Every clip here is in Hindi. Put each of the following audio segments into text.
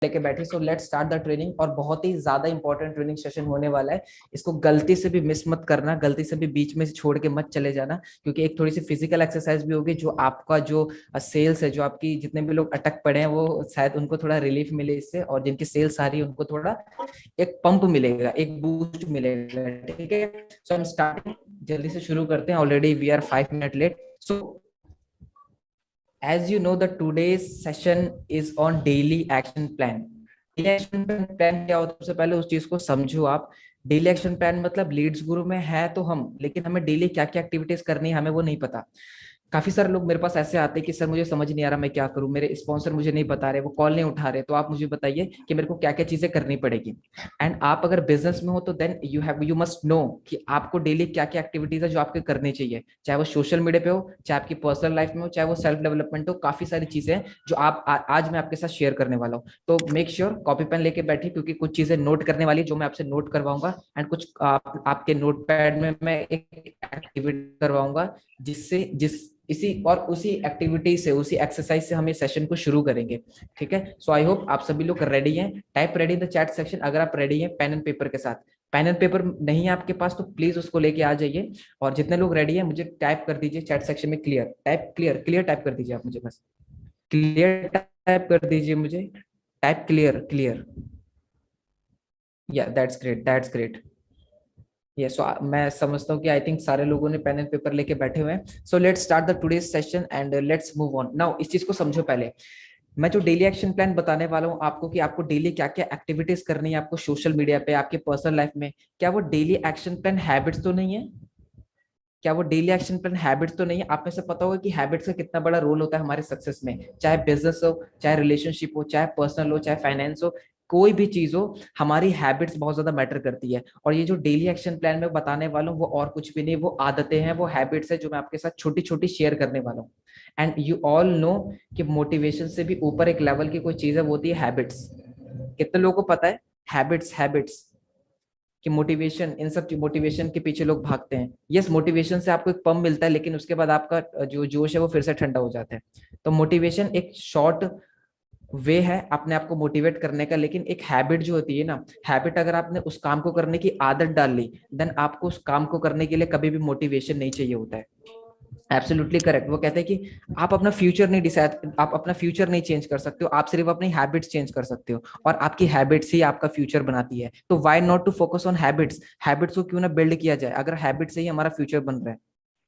लेके बैठे। So let's start the training. और बहुत ही ज्यादा इंपॉर्टेंट ट्रेनिंग सेशन होने वाला है, इसको गलती से भी मिस मत करना, गलती से भी बीच में से छोड़ के मत चले जाना, क्योंकि एक थोड़ी सी फिजिकल एक्सरसाइज भी होगी, जो आपका जो सेल्स है, जो आपकी जितने भी लोग अटक पड़े हैं वो शायद उनको थोड़ा रिलीफ मिले इससे, और जिनकी सेल्स आ रही है उनको थोड़ा एक पंप मिलेगा, एक बूस्ट मिलेगा। ठीक है, सो हम स्टार्टिंग जल्दी से शुरू करते हैं। Already we are 5 minute late. So as you know the today's session is on daily action plan। Daily action plan क्या होता है, सबसे पहले उस चीज को समझो आप। डेली एक्शन प्लान मतलब लीड्स गुरु में है तो हम, लेकिन हमें डेली क्या क्या एक्टिविटीज करनी है हमें वो नहीं पता। काफी सारे लोग मेरे पास ऐसे आते हैं कि सर मुझे समझ नहीं आ रहा मैं क्या करूं, मेरे स्पॉन्सर मुझे नहीं बता रहे, वो कॉल नहीं उठा रहे, तो आप मुझे बताइए कि मेरे को क्या क्या चीजें करनी पड़ेगी। एंड आप अगर बिजनेस में हो तो देन यू मस्ट नो कि आपको डेली क्या क्या एक्टिविटीज है जो आपके करनी चाहिए, चाहे वो सोशल मीडिया पे हो, चाहे आपकी पर्सनल लाइफ में हो, चाहे वो सेल्फ डेवलपमेंट हो। काफी सारी चीजें हैं जो आज मैं आपके साथ शेयर करने वाला हूँ। तो मेक श्योर कॉपी पेन लेके बैठिए, क्योंकि कुछ चीजें नोट करने वाली जो मैं आपसे नोट करवाऊंगा, एंड कुछ आपके नोट पैड में मैं एक एक्टिविटी करवाऊंगा, जिस इसी और उसी एक्टिविटी से, उसी एक्सरसाइज से हम ये सेशन को शुरू करेंगे। ठीक है, सो आई होप आप सभी लोग रेडी हैं। Type ready in the chat section अगर आप रेडी हैं पेन एंड पेपर के साथ। पेन एंड पेपर नहीं है आपके पास तो प्लीज उसको लेके आ जाइए, और जितने लोग रेडी हैं मुझे टाइप कर दीजिए चैट सेक्शन में clear. Type clear, clear type कर दीजिए आप मुझे, बस क्लियर टाइप कर दीजिए मुझे। Type clear, clear. या दैट्स ग्रेट, दैट्स ग्रेट। ये सो मैं समझता हूँ कि आई थिंक सारे लोगों ने पेन एंड पेपर लेके बैठे हुए हैं। So let's start the today's session and let's move on now. इस चीज को समझो पहले। मैं जो डेली एक्शन प्लान बताने वाला हूँ आपको कि आपको डेली क्या क्या एक्टिविटीज करनी है आपको सोशल मीडिया पे, आपके पर्सनल लाइफ में, क्या वो डेली एक्शन प्लान हैबिट्स तो नहीं है? क्या वो डेली एक्शन प्लान हैबिट्स तो नहीं है? आप में से पता होगा कि हैबिट्स का कितना बड़ा रोल होता है हमारे सक्सेस में, चाहे बिजनेस हो, चाहे रिलेशनशिप हो, चाहे पर्सनल हो, चाहे फाइनेंस हो, कोई भी चीज हो, हमारी हैबिट्स बहुत ज्यादा मैटर करती है। और ये जो डेली एक्शन प्लान में बताने वाला हूँ वो और कुछ भी नहीं, वो आदतें हैं, वो हैबिट्स है जो मैं आपके साथ छोटी छोटी शेयर करने वाला हूँ। एंड यू ऑल नो कि मोटिवेशन से भी ऊपर एक लेवल की कोई चीज है, वो होती है हैबिट्स। कितने लोगों को पता है हैबिट्स, हैबिट्स कि मोटिवेशन, इन सब मोटिवेशन के पीछे लोग भागते हैं। यस, मोटिवेशन से आपको एक पंप मिलता है, लेकिन उसके बाद आपका जो जोश है वो फिर से ठंडा हो जाता है। तो मोटिवेशन एक शॉर्ट वे है अपने आप को मोटिवेट करने का, लेकिन एक हैबिट जो होती है ना, हैबिट अगर आपने उस काम को करने की आदत डाल ली, देन आपको उस काम को करने के लिए कभी भी मोटिवेशन नहीं चाहिए होता है। Absolutely correct. वो कहते हैं कि आप अपना फ्यूचर नहीं डिसाइड, आप अपना फ्यूचर नहीं चेंज कर सकते हो, आप सिर्फ अपनी हैबिट्स चेंज कर सकते हो, और आपकी हैबिट्स ही आपका फ्यूचर बनाती है। तो why not to focus on habits? Habits को क्यों ना बिल्ड किया जाए, अगर हैबिट से ही हमारा फ्यूचर बन रहा है।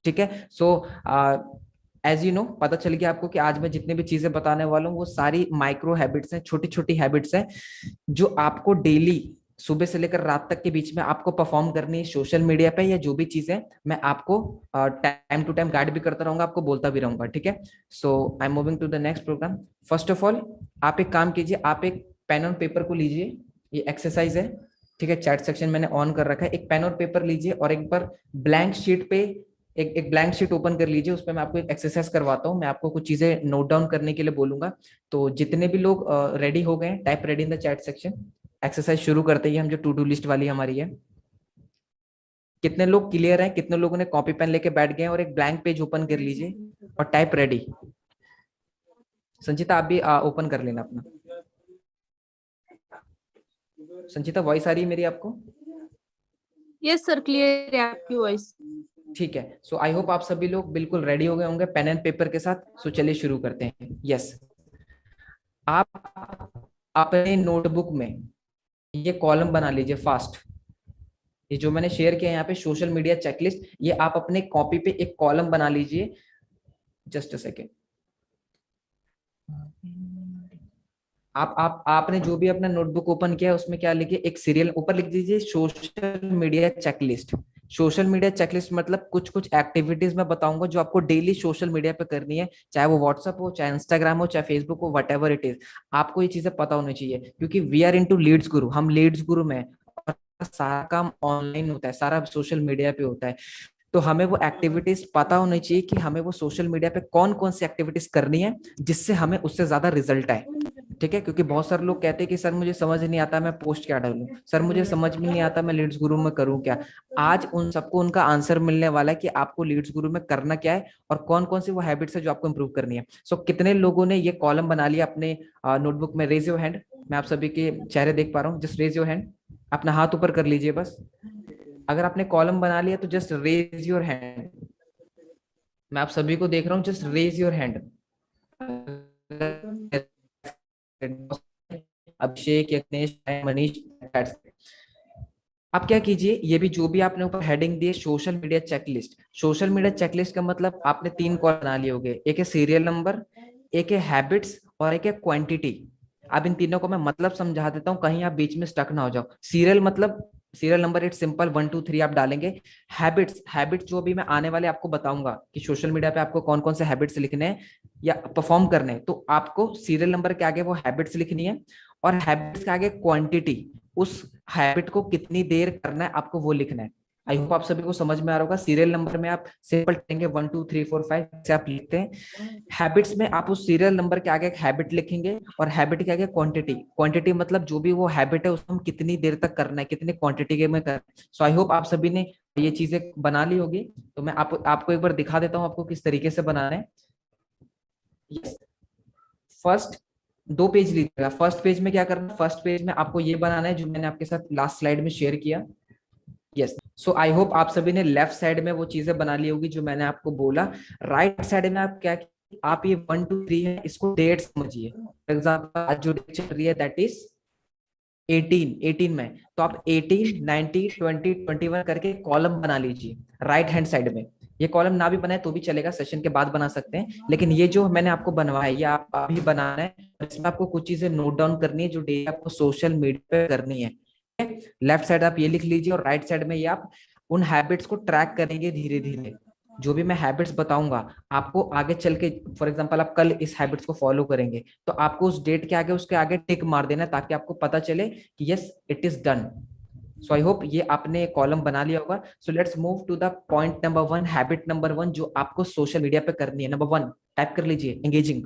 ठीक है, सो एज यू नो पता चल गया आपको कि आज मैं जितनी भी चीजें बताने वाला हूँ वो सारी माइक्रो हैबिट्स हैं, छोटी छोटी हैबिट्स हैं, जो आपको डेली सुबह से लेकर रात तक के बीच में आपको परफॉर्म करनी है सोशल मीडिया पे, या जो भी चीजें मैं आपको टाइम टू टाइम गाइड भी करता रहूंगा, आपको बोलता भी रहूंगा। ठीक है, so I am moving to the next programme. First of all आप एक काम कीजिए, आप एक पेन और पेपर को लीजिए, ये एक्सरसाइज है। ठीक है, चैट सेक्शन मैंने ऑन कर रखा है। एक पेन और पेपर लीजिए और एक बार ब्लैंक शीट पे एक ब्लैंक शीट ओपन कर लीजिए, उसमें मैं आपको एक एक्सरसाइज करवाता हूँ, मैं आपको कुछ चीजें नोट डाउन करने के लिए बोलूंगा। तो जितने भी लोग रेडी हो गए, type ready in the chat section. Exercise शुरू करते ही हम, जो टू डू लिस्ट वाली हमारी है। कितने लोग क्लियर हैं, कितने लोगों ने कॉपी पेन लेके बैठ गए हैं, और एक ब्लैंक पेज ओपन कर लीजिए और टाइप रेडी। संचिता आप भी ओपन कर लेना अपना। संचिता वॉइस आ रही है मेरी आपको? यस सर, क्लियर है आपकी वॉइस। ठीक है, सो आई होप आप सभी लोग बिल्कुल रेडी हो गए होंगे पेन एंड पेपर के साथ। सो चलिए शुरू करते हैं। यस, आप अपने नोटबुक में ये कॉलम बना लीजिए फास्ट। ये जो मैंने शेयर किया यहाँ पे सोशल मीडिया चेकलिस्ट, ये आप अपने कॉपी पे एक कॉलम बना लीजिए। Just a second. आपने जो भी अपना नोटबुक ओपन किया है उसमें क्या लिखिए, एक सीरियल ऊपर लिख दीजिए social media checklist. Social media checklist मतलब कुछ कुछ एक्टिविटीज मैं बताऊंगा जो आपको डेली सोशल मीडिया पे करनी है, चाहे वो व्हाट्सअप हो, चाहे इंस्टाग्राम हो, चाहे फेसबुक हो, वट एवर इट इज। आपको ये चीजें पता होनी चाहिए, क्योंकि वी आर इनटू लीड्स गुरु, हम लीड्स गुरु में, और सारा काम ऑनलाइन होता है, सारा सोशल मीडिया पे होता है। तो हमें वो एक्टिविटीज पता होनी चाहिए कि हमें वो सोशल मीडिया पे कौन कौन सी एक्टिविटीज करनी है जिससे हमें उससे ज्यादा रिजल्ट आए। ठीक है, क्योंकि बहुत सारे लोग कहते हैं कि सर मुझे समझ नहीं आता मैं पोस्ट क्या डालूं, सर मुझे समझ में नहीं आता मैं लीड्स गुरु में करूं क्या। आज उन सबको उनका आंसर मिलने वाला है कि आपको लीड्स गुरु में करना क्या है, और कौन कौन सी वो हैबिट्स है जो आपको इंप्रूव करनी है। सो कितने लोगों ने ये कॉलम बना लिया अपने नोटबुक में? Raise your hand. मैं आप सभी के चेहरे देख पा रहा हूँ, जस्ट रेज योर हैंड, अपना हाथ ऊपर कर लीजिए बस। अगर आपने कॉलम बना लिया तो जस्ट रेज योर हैंड, मैं आप सभी को देख रहा हूँ, जस्ट रेज योर हैंड। अभिषेक, यज्ञेश, मनीष, आप क्या कीजिए, ये भी जो भी आपने ऊपर हेडिंग दी है social media checklist, social media checklist का मतलब आपने 3 कॉलम बना लिए होंगे, एक है सीरियल नंबर, एक है हैबिट्स और एक है क्वांटिटी। अब इन तीनों को मैं मतलब समझा देता हूँ, कहीं आप बीच में स्टक ना हो जाओ। सीरियल मतलब सीरियल नंबर इट सिंपल 1 2 3 आप डालेंगे। हैबिट्स, हैबिट्स जो भी मैं आने वाले आपको बताऊंगा कि सोशल मीडिया पे आपको कौन कौन से हैबिट्स लिखने हैं या परफॉर्म करने हैं, तो आपको सीरियल नंबर के आगे वो हैबिट्स लिखनी है, और हैबिट्स के आगे क्वांटिटी, उस हैबिट को कितनी देर करना है आपको वो लिखना है। आई होप आप सभी को समझ में आ रहा होगा। सीरियल नंबर में आप सिंपल लिखेंगे 1 2 3 4 5 से आप लिखते हैं। हैबिट्स में आप उस सीरियल नंबर के आगे एक हैबिट लिखेंगे, और हैबिट के आगे क्वांटिटी, क्वांटिटी मतलब जो भी वो हैबिट है उसको हम कितनी देर तक करना है, कितनी क्वांटिटी के में करना है। सो आई होप आप सभी ने ये चीजें बना ली होगी। तो मैं आपको एक बार दिखा देता हूँ आपको किस तरीके से बनाना है। फर्स्ट 2 पेज लीजिएगा। फर्स्ट पेज में क्या करना है, फर्स्ट पेज में आपको ये बनाना है जो मैंने आपके साथ लास्ट स्लाइड में शेयर किया। यस, सो आई होप आप सभी ने लेफ्ट साइड में वो चीजें बना ली होगी जो मैंने आपको बोला। राइट साइड में आप क्या, आप ये 1 2 3 है, इसको डेट समझिए। फॉर एग्जाम्पल आज जो डेट चल रही है दैट इज 18 में, तो आप 18 19 20 21 करके कॉलम बना लीजिए राइट हैंड साइड में। ये कॉलम ना भी बनाए तो भी चलेगा, सेशन के बाद बना सकते हैं, लेकिन ये जो मैंने आपको बनवाया है ये आप अभी बनाना है। इसमें आपको कुछ चीजें नोट डाउन करनी है जो डेली आपको सोशल मीडिया पे करनी है। लेफ्ट साइड आप ये लिख लीजिए, और राइट साइड में ये आप उन हैबिट्स को ट्रैक करेंगे धीरे धीरे। जो भी मैं हैबिट्स बताऊंगा आपको आगे चल के, फॉर एग्जांपल आप कल इस हैबिट्स को फॉलो करेंगे तो आपको उस डेट के आगे उसके आगे टिक मार देना है, ताकि आपको पता चले कि yes it is done. So I hope ये आपने कॉलम बना लिया होगा। So let's move to the point number 1, habit number 1 जो आपको सोशल मीडिया पे करनी है। नंबर 1 टाइप कर लीजिए, एंगेजिंग।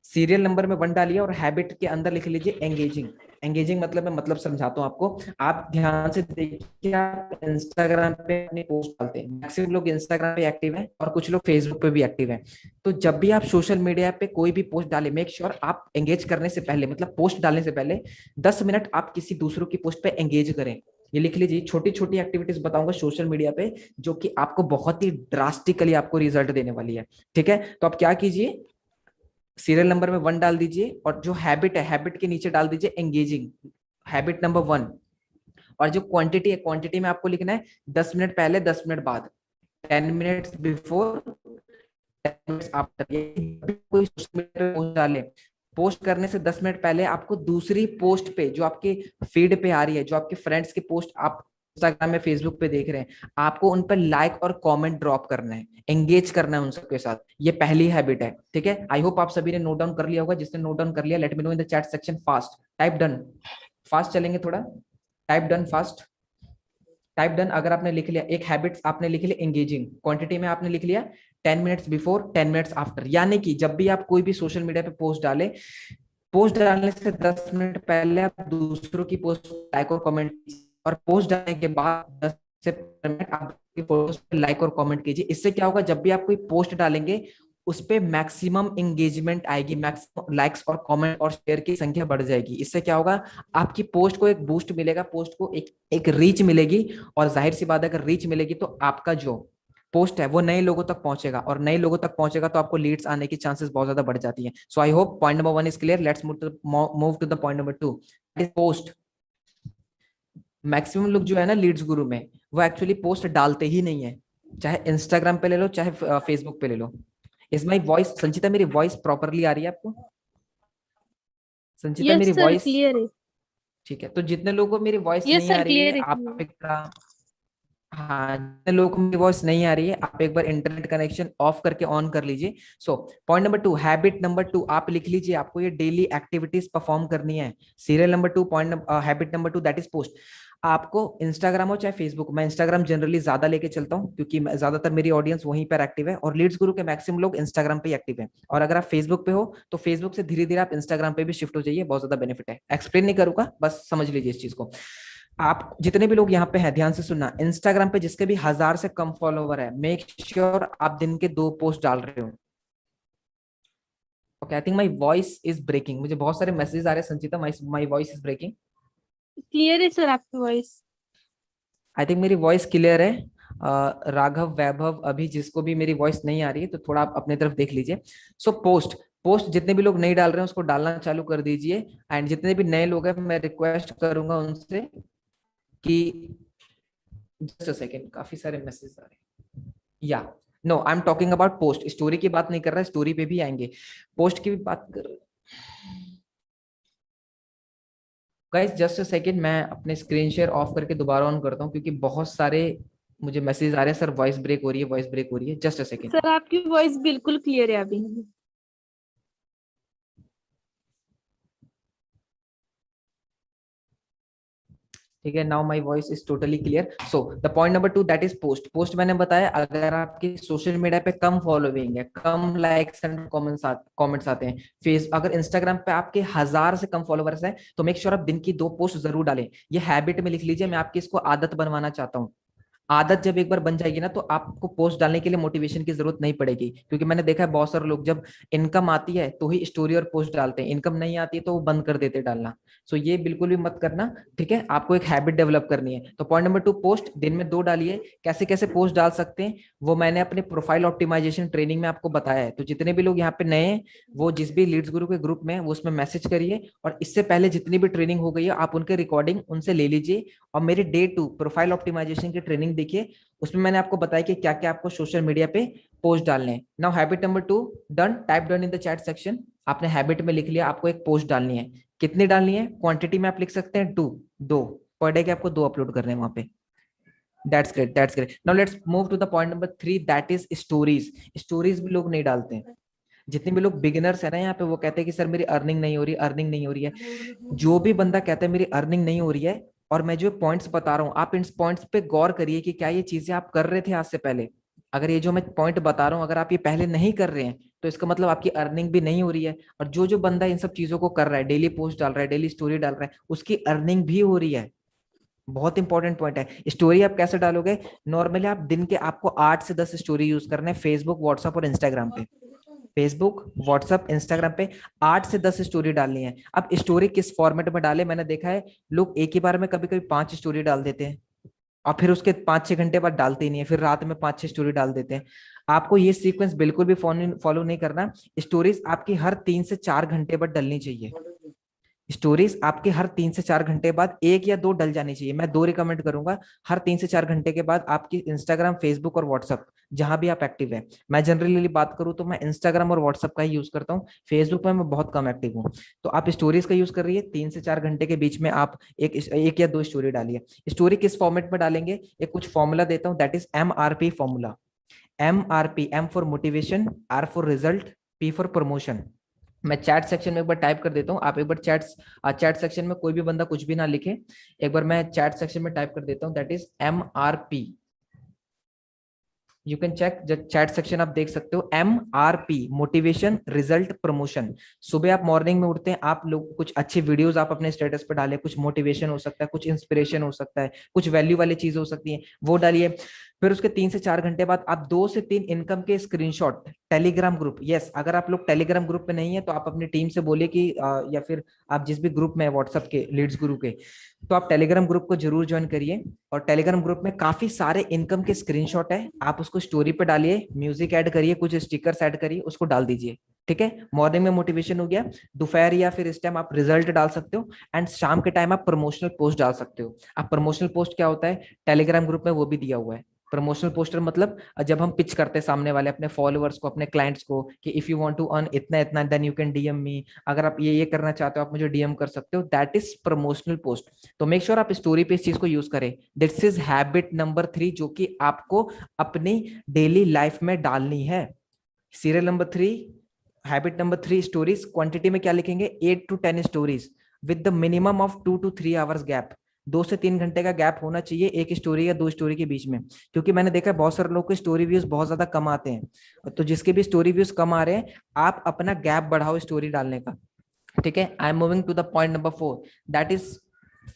सीरियल नंबर में 1 डालिए और हैबिट के अंदर लिख लीजिए एंगेजिंग। एंगेजिंग मतलब मैं मतलब समझाता हूँ आपको। आप ध्यान से देखिए, आप इंस्टाग्राम पे अपनी पोस्ट डालते हैं, मैक्सिमम लोग इंस्टाग्राम पे एक्टिव हैं और कुछ लोग फेसबुक पे भी एक्टिव हैं। तो जब भी आप सोशल मीडिया पे कोई भी पोस्ट डालें, मेक श्योर आप एंगेज करने से पहले, मतलब पोस्ट डालने से पहले 10 मिनट आप किसी दूसरों की पोस्ट पे एंगेज करें। ये लिख लीजिए, छोटी छोटी एक्टिविटीज बताऊंगा सोशल मीडिया पे जो कि आपको बहुत ही ड्रास्टिकली आपको रिजल्ट देने वाली है। ठीक है, तो आप क्या कीजिए, सीरियल नंबर में 1 डाल दीजिए, और जो हैबिट है हैबिट के नीचे डाल दीजिए एंगेजिंग, हैबिट नंबर 1। और जो क्वांटिटी है, क्वांटिटी में आपको लिखना है 10 मिनट पहले, 10 मिनट बाद, 10 मिनट्स बिफोर, 10 मिनट्स आफ्टर। कोई सोशल मीडिया पोस्ट डाले, पोस्ट करने से 10 मिनट पहले आपको दूसरी पोस्ट पे जो आपके फीड पे आ रही है, जो आपके फ्रेंड्स की पोस्ट आप इंस्टाग्राम में फेसबुक पे देख रहे हैं, आपको उन पर लाइक और कमेंट ड्रॉप करना है, एंगेज करना है उन सबके साथ। ये पहली हैबिट है। ठीक है, आई होप आप सभी ने नोट डाउन कर लिया होगा। जिसने नोट डाउन कर लिया late me know in the chat section fast. Type done, fast चलेंगे थोड़ा, type done fast, type done. अगर आपने लिख लिया, एक हैबिट्स आपने लिख लिया एंगेजिंग, क्वांटिटी में आपने लिख लिया 10 मिनट्स बिफोर, 10 मिनट्स आफ्टर। यानी कि जब भी आप कोई भी सोशल मीडिया पे पोस्ट डाले, पोस्ट डालने से 10 मिनट पहले आप दूसरों की पोस्ट लाइक और कमेंट, और पोस्ट डालने के बाद 10 से 15 मिनट आप पोस्ट लाइक और कमेंट कीजिए। इससे क्या होगा, जब भी आप कोई पोस्ट डालेंगे उस पे मैक्सिमम एंगेजमेंट आएगी, मैक्सिमम लाइक्स और कमेंट और शेयर की संख्या बढ़ जाएगी। इससे क्या होगा, आपकी पोस्ट को एक बूस्ट मिलेगा, पोस्ट को एक रीच मिलेगी, और जाहिर सी बात है अगर रीच मिलेगी तो आपका जो पोस्ट है वो नए लोगों तक पहुंचेगा, और नए लोगों तक पहुंचेगा तो आपको लीड्स आने की चांसेस बहुत ज्यादा बढ़ जाती है। So I hope point number 1 is clear. Let's move to the point number 2, post. Maximum लोग जो है ना लीड्स गुरु में, वो एक्चुअली पोस्ट डालते ही नहीं है, चाहे इंस्टाग्राम पे ले लो चाहे फेसबुक पे ले लो। इज माई वॉइस, संचिता मेरी वॉइस प्रॉपरली आ रही है आपको? संचिता यस मेरी सर वॉइस क्लियर है। ठीक है। तो जितने लोगों को मेरी वॉइस यस नहीं आ सर रही है क्लियर है, आप clear है। एक, हाँ जितने लोगों को मेरी वॉइस नहीं आ रही है आप एक बार इंटरनेट कनेक्शन ऑफ करके ऑन कर लीजिए। So point number 2, habit number 2 आप लिख लीजिए, आपको ये डेली एक्टिविटीज परफॉर्म करनी है। Serial number 2 point habit number 2 that is post. आपको इंस्टाग्राम हो चाहे फेसबुक, मैं इंस्टाग्राम जनरली ज्यादा लेके चलता हूँ क्योंकि ज्यादातर मेरी ऑडियंस वहीं पर एक्टिव है, और लीड्स गुरु के मैक्सिमम लोग इंस्टाग्राम पे एक्टिव है। और अगर आप फेसबुक पे हो तो फेसबुक से धीरे धीरे आप इंस्टाग्राम पे भी शिफ्ट हो जाइए, बहुत ज्यादा बेनिफिट है। एक्सप्लेन नहीं करूंगा, बस समझ लीजिए इस चीज को। आप जितने भी लोग यहाँ पे हैं ध्यान से सुनना, इंस्टाग्राम पे जिसके भी 1000 से कम फॉलोवर है, मेक श्योर आप दिन के 2 पोस्ट डाल रहे हो। Okay, I think my voice is breaking, मुझे बहुत सारे मैसेजेस आ रहे हैं Sanchita, my voice is breaking. Clear है सर आपकी वॉइस। आई थिंक मेरी वॉइस क्लियर है। राघव, वैभव, अभी जिसको भी मेरी वॉइस नहीं आ रही है तो थोड़ा आप अपने तरफ देख लीजिए। सो पोस्ट पोस्ट जितने भी लोग नहीं डाल रहे हैं उसको डालना चालू कर दीजिए। एंड जितने भी नए लोग हैं मैं रिक्वेस्ट करूंगा उनसे कि जस्ट अ सेकेंड, काफी सारे मैसेज आ रहे हैं। या no, I am talking about post, story की बात नहीं कर रहा, स्टोरी पे भी आएंगे, पोस्ट की भी बात कर। गाइस जस्ट अ सेकेंड, मैं अपने स्क्रीन शेयर ऑफ करके दोबारा ऑन करता हूँ क्योंकि बहुत सारे मुझे मैसेज आ रहे हैं, सर वॉइस ब्रेक हो रही है, वॉइस ब्रेक हो रही है। Just a second. सर आपकी वॉइस बिल्कुल क्लियर है अभी। ठीक है, now my voice is totally clear. So the point number 2 that is post. Post मैंने बताया, अगर आपकी सोशल मीडिया पे कम फॉलोइंग है, कम लाइक्स एंड कमेंट्स आते हैं, फेस अगर इंस्टाग्राम पे आपके 1000 से कम फॉलोवर्स हैं, तो मेक श्योर आप दिन की 2 पोस्ट जरूर डालें। ये हैबिट में लिख लीजिए, मैं आपकी इसको आदत बनवाना चाहता हूँ। आदत जब एक बार बन जाएगी ना तो आपको पोस्ट डालने के लिए मोटिवेशन की जरूरत नहीं पड़ेगी, क्योंकि मैंने देखा है बहुत सारे लोग जब इनकम आती है तो ही स्टोरी और पोस्ट डालते हैं, इनकम नहीं आती है तो वो बंद कर देते डालना। सो ये बिल्कुल भी मत करना, ठीक है, आपको एक हैबिट डेवलप करनी है। तो पॉइंट नंबर 2, पोस्ट दिन में 2 डालिए। कैसे कैसे पोस्ट डाल सकते हैं वो मैंने अपने प्रोफाइल ऑप्टिमाइजेशन ट्रेनिंग में आपको बताया है। तो जितने भी लोग यहाँ पे नए हैं वो जिस भी लीड्स गुरु के ग्रुप में वो उसमें मैसेज करिए, और इससे पहले जितनी भी ट्रेनिंग हो गई है आप उनके रिकॉर्डिंग उनसे ले लीजिए, और मेरी डे 2 प्रोफाइल ऑप्टिमाइजेशन की ट्रेनिंग देखिए। उसमें मैंने आपको बताया कि क्या क्या आपको सोशल मीडिया पे पोस्ट डालने हैं। Now habit number 2 done, type done in the chat section. आपने हैबिट में लिख लिया, आपको एक पोस्ट डालनी है। कितनी डालनी है, क्वांटिटी में आप लिख सकते हैं 2, 2 पर डे के आपको 2 अपलोड करने हैं वहां पे। That's great, that's great. Now let's move to the point number 3 that is stories. Stories भी लोग नहीं डालते हैं। जितने भी लोग बिगिनर्स है ना यहाँ पे वो कहते हैं कि सर मेरी अर्निंग नहीं हो रही, अर्निंग नहीं हो रही है। जो भी बंदा कहता है मेरी अर्निंग नहीं हो रही है, और मैं जो पॉइंट्स बता रहा हूँ आप इन पॉइंट्स पे गौर करिए कि क्या ये चीजें आप कर रहे थे आज से पहले। अगर ये जो मैं पॉइंट बता रहा हूँ अगर आप ये पहले नहीं कर रहे हैं तो इसका मतलब आपकी अर्निंग भी नहीं हो रही है। और जो जो बंदा इन सब चीजों को कर रहा है, डेली पोस्ट डाल रहा है, डेली स्टोरी डाल रहा है, उसकी अर्निंग भी हो रही है। बहुत इंपॉर्टेंट पॉइंट है। स्टोरी आप कैसे डालोगे, नॉर्मली आप दिन के आपको 8 से 10 स्टोरी यूज करना है फेसबुक, व्हाट्सएप और इंस्टाग्राम पे। फेसबुक, व्हाट्सएप, इंस्टाग्राम पे 8 से 10 स्टोरी डालनी है। अब स्टोरी किस फॉर्मेट में डाले, मैंने देखा है लोग एक ही बार में कभी कभी 5 स्टोरी डाल देते हैं, और फिर उसके 5-6 घंटे बाद डालते ही नहीं है, फिर रात में 5-6 स्टोरी डाल देते हैं। आपको ये सीक्वेंस बिल्कुल भी फॉलो नहीं करना। स्टोरीज आपकी हर 3 से 4 घंटे बाद डलनी चाहिए। स्टोरीज आपके हर 3 से 4 घंटे बाद 1 या 2 डल जानी चाहिए। मैं 2 रिकमेंड करूंगा। हर 3 से 4 घंटे के बाद आपकी इंस्टाग्राम, फेसबुक और व्हाट्सअप जहां भी आप एक्टिव है, मैं जनरली बात करूं तो मैं इंस्टाग्राम और व्हाट्सअप का ही यूज करता हूँ, फेसबुक में मैं बहुत कम एक्टिव हूँ। तो आप स्टोरीज का यूज कर रही है, 3 से 4 घंटे के बीच में आप एक या दो स्टोरी डालिए। स्टोरी किस फॉर्मेट में डालेंगे, एक कुछ फॉर्मूला देता हूँ, that is MRP formula. MRP, M for motivation, R for result, P for promotion. मैं चैट सेक्शन में एक बार टाइप कर देता हूँ, आप एक बार चैट सेक्शन में कोई भी बंदा कुछ भी ना लिखे, एक बार मैं चैट सेक्शन में टाइप कर देता हूँ, that is MRP। You can check, chat section आप देख सकते हो, MRP, मोटिवेशन, रिजल्ट, प्रमोशन। सुबह आप मॉर्निंग में उठते हैं, आप लोग कुछ अच्छी वीडियोस आप अपने स्टेटस पे डालें, कुछ मोटिवेशन हो सकता है, कुछ इंस्पिरेशन हो सकता है, कुछ वैल्यू वाली चीज हो सकती है, वो डालिए। फिर उसके 3 से 4 घंटे बाद आप 2 से 3 इनकम के स्क्रीनशॉट टेलीग्राम ग्रुप, यस अगर आप लोग टेलीग्राम ग्रुप में नहीं है तो आप अपनी टीम से बोले कि या फिर आप जिस भी ग्रुप में व्हाट्सएप के लीड्स गुरु के, तो आप टेलीग्राम ग्रुप को जरूर ज्वाइन करिए। और टेलीग्राम ग्रुप में काफी सारे इनकम के स्क्रीनशॉट है, आप उसको स्टोरी पे डालिए, म्यूजिक ऐड करिए, कुछ स्टिकर्स ऐड करिए, उसको डाल दीजिए। ठीक है, मॉर्निंग में मोटिवेशन हो गया, दोपहर या फिर इस टाइम आप रिजल्ट डाल सकते हो, एंड शाम के टाइम आप प्रमोशनल पोस्ट डाल सकते हो। आप प्रमोशनल पोस्ट क्या होता है, टेलीग्राम ग्रुप में वो भी दिया हुआ है। प्रमोशनल पोस्टर मतलब जब हम पिच करते हैं सामने वाले अपने फॉलोअर्स को, अपने क्लाइंट्स को, कि if you want to earn इतना इतना then you can DM me, अगर आप ये करना चाहते हो आप मुझे डीएम कर सकते हो, दैट इज प्रमोशनल पोस्ट। तो मेक श्योर आप स्टोरी पे इस चीज को यूज करें। दिस इज हैबिट नंबर 3 जो कि आपको अपनी डेली लाइफ में डालनी है। Serial number 3, habit number 3, stories. Quantity में क्या लिखेंगे, 8 to 10 stories with the minimum of 2 to 3 hours gap. 2 से 3 घंटे का गैप होना चाहिए एक स्टोरी या 2 स्टोरी के बीच में, क्योंकि मैंने देखा है बहुत सारे लोग के स्टोरी व्यूज बहुत ज्यादा कम आते हैं। तो जिसके भी स्टोरी व्यूज कम आ रहे हैं, आप अपना गैप बढ़ाओ स्टोरी डालने का। ठीक है, I am moving to the point number 4, that is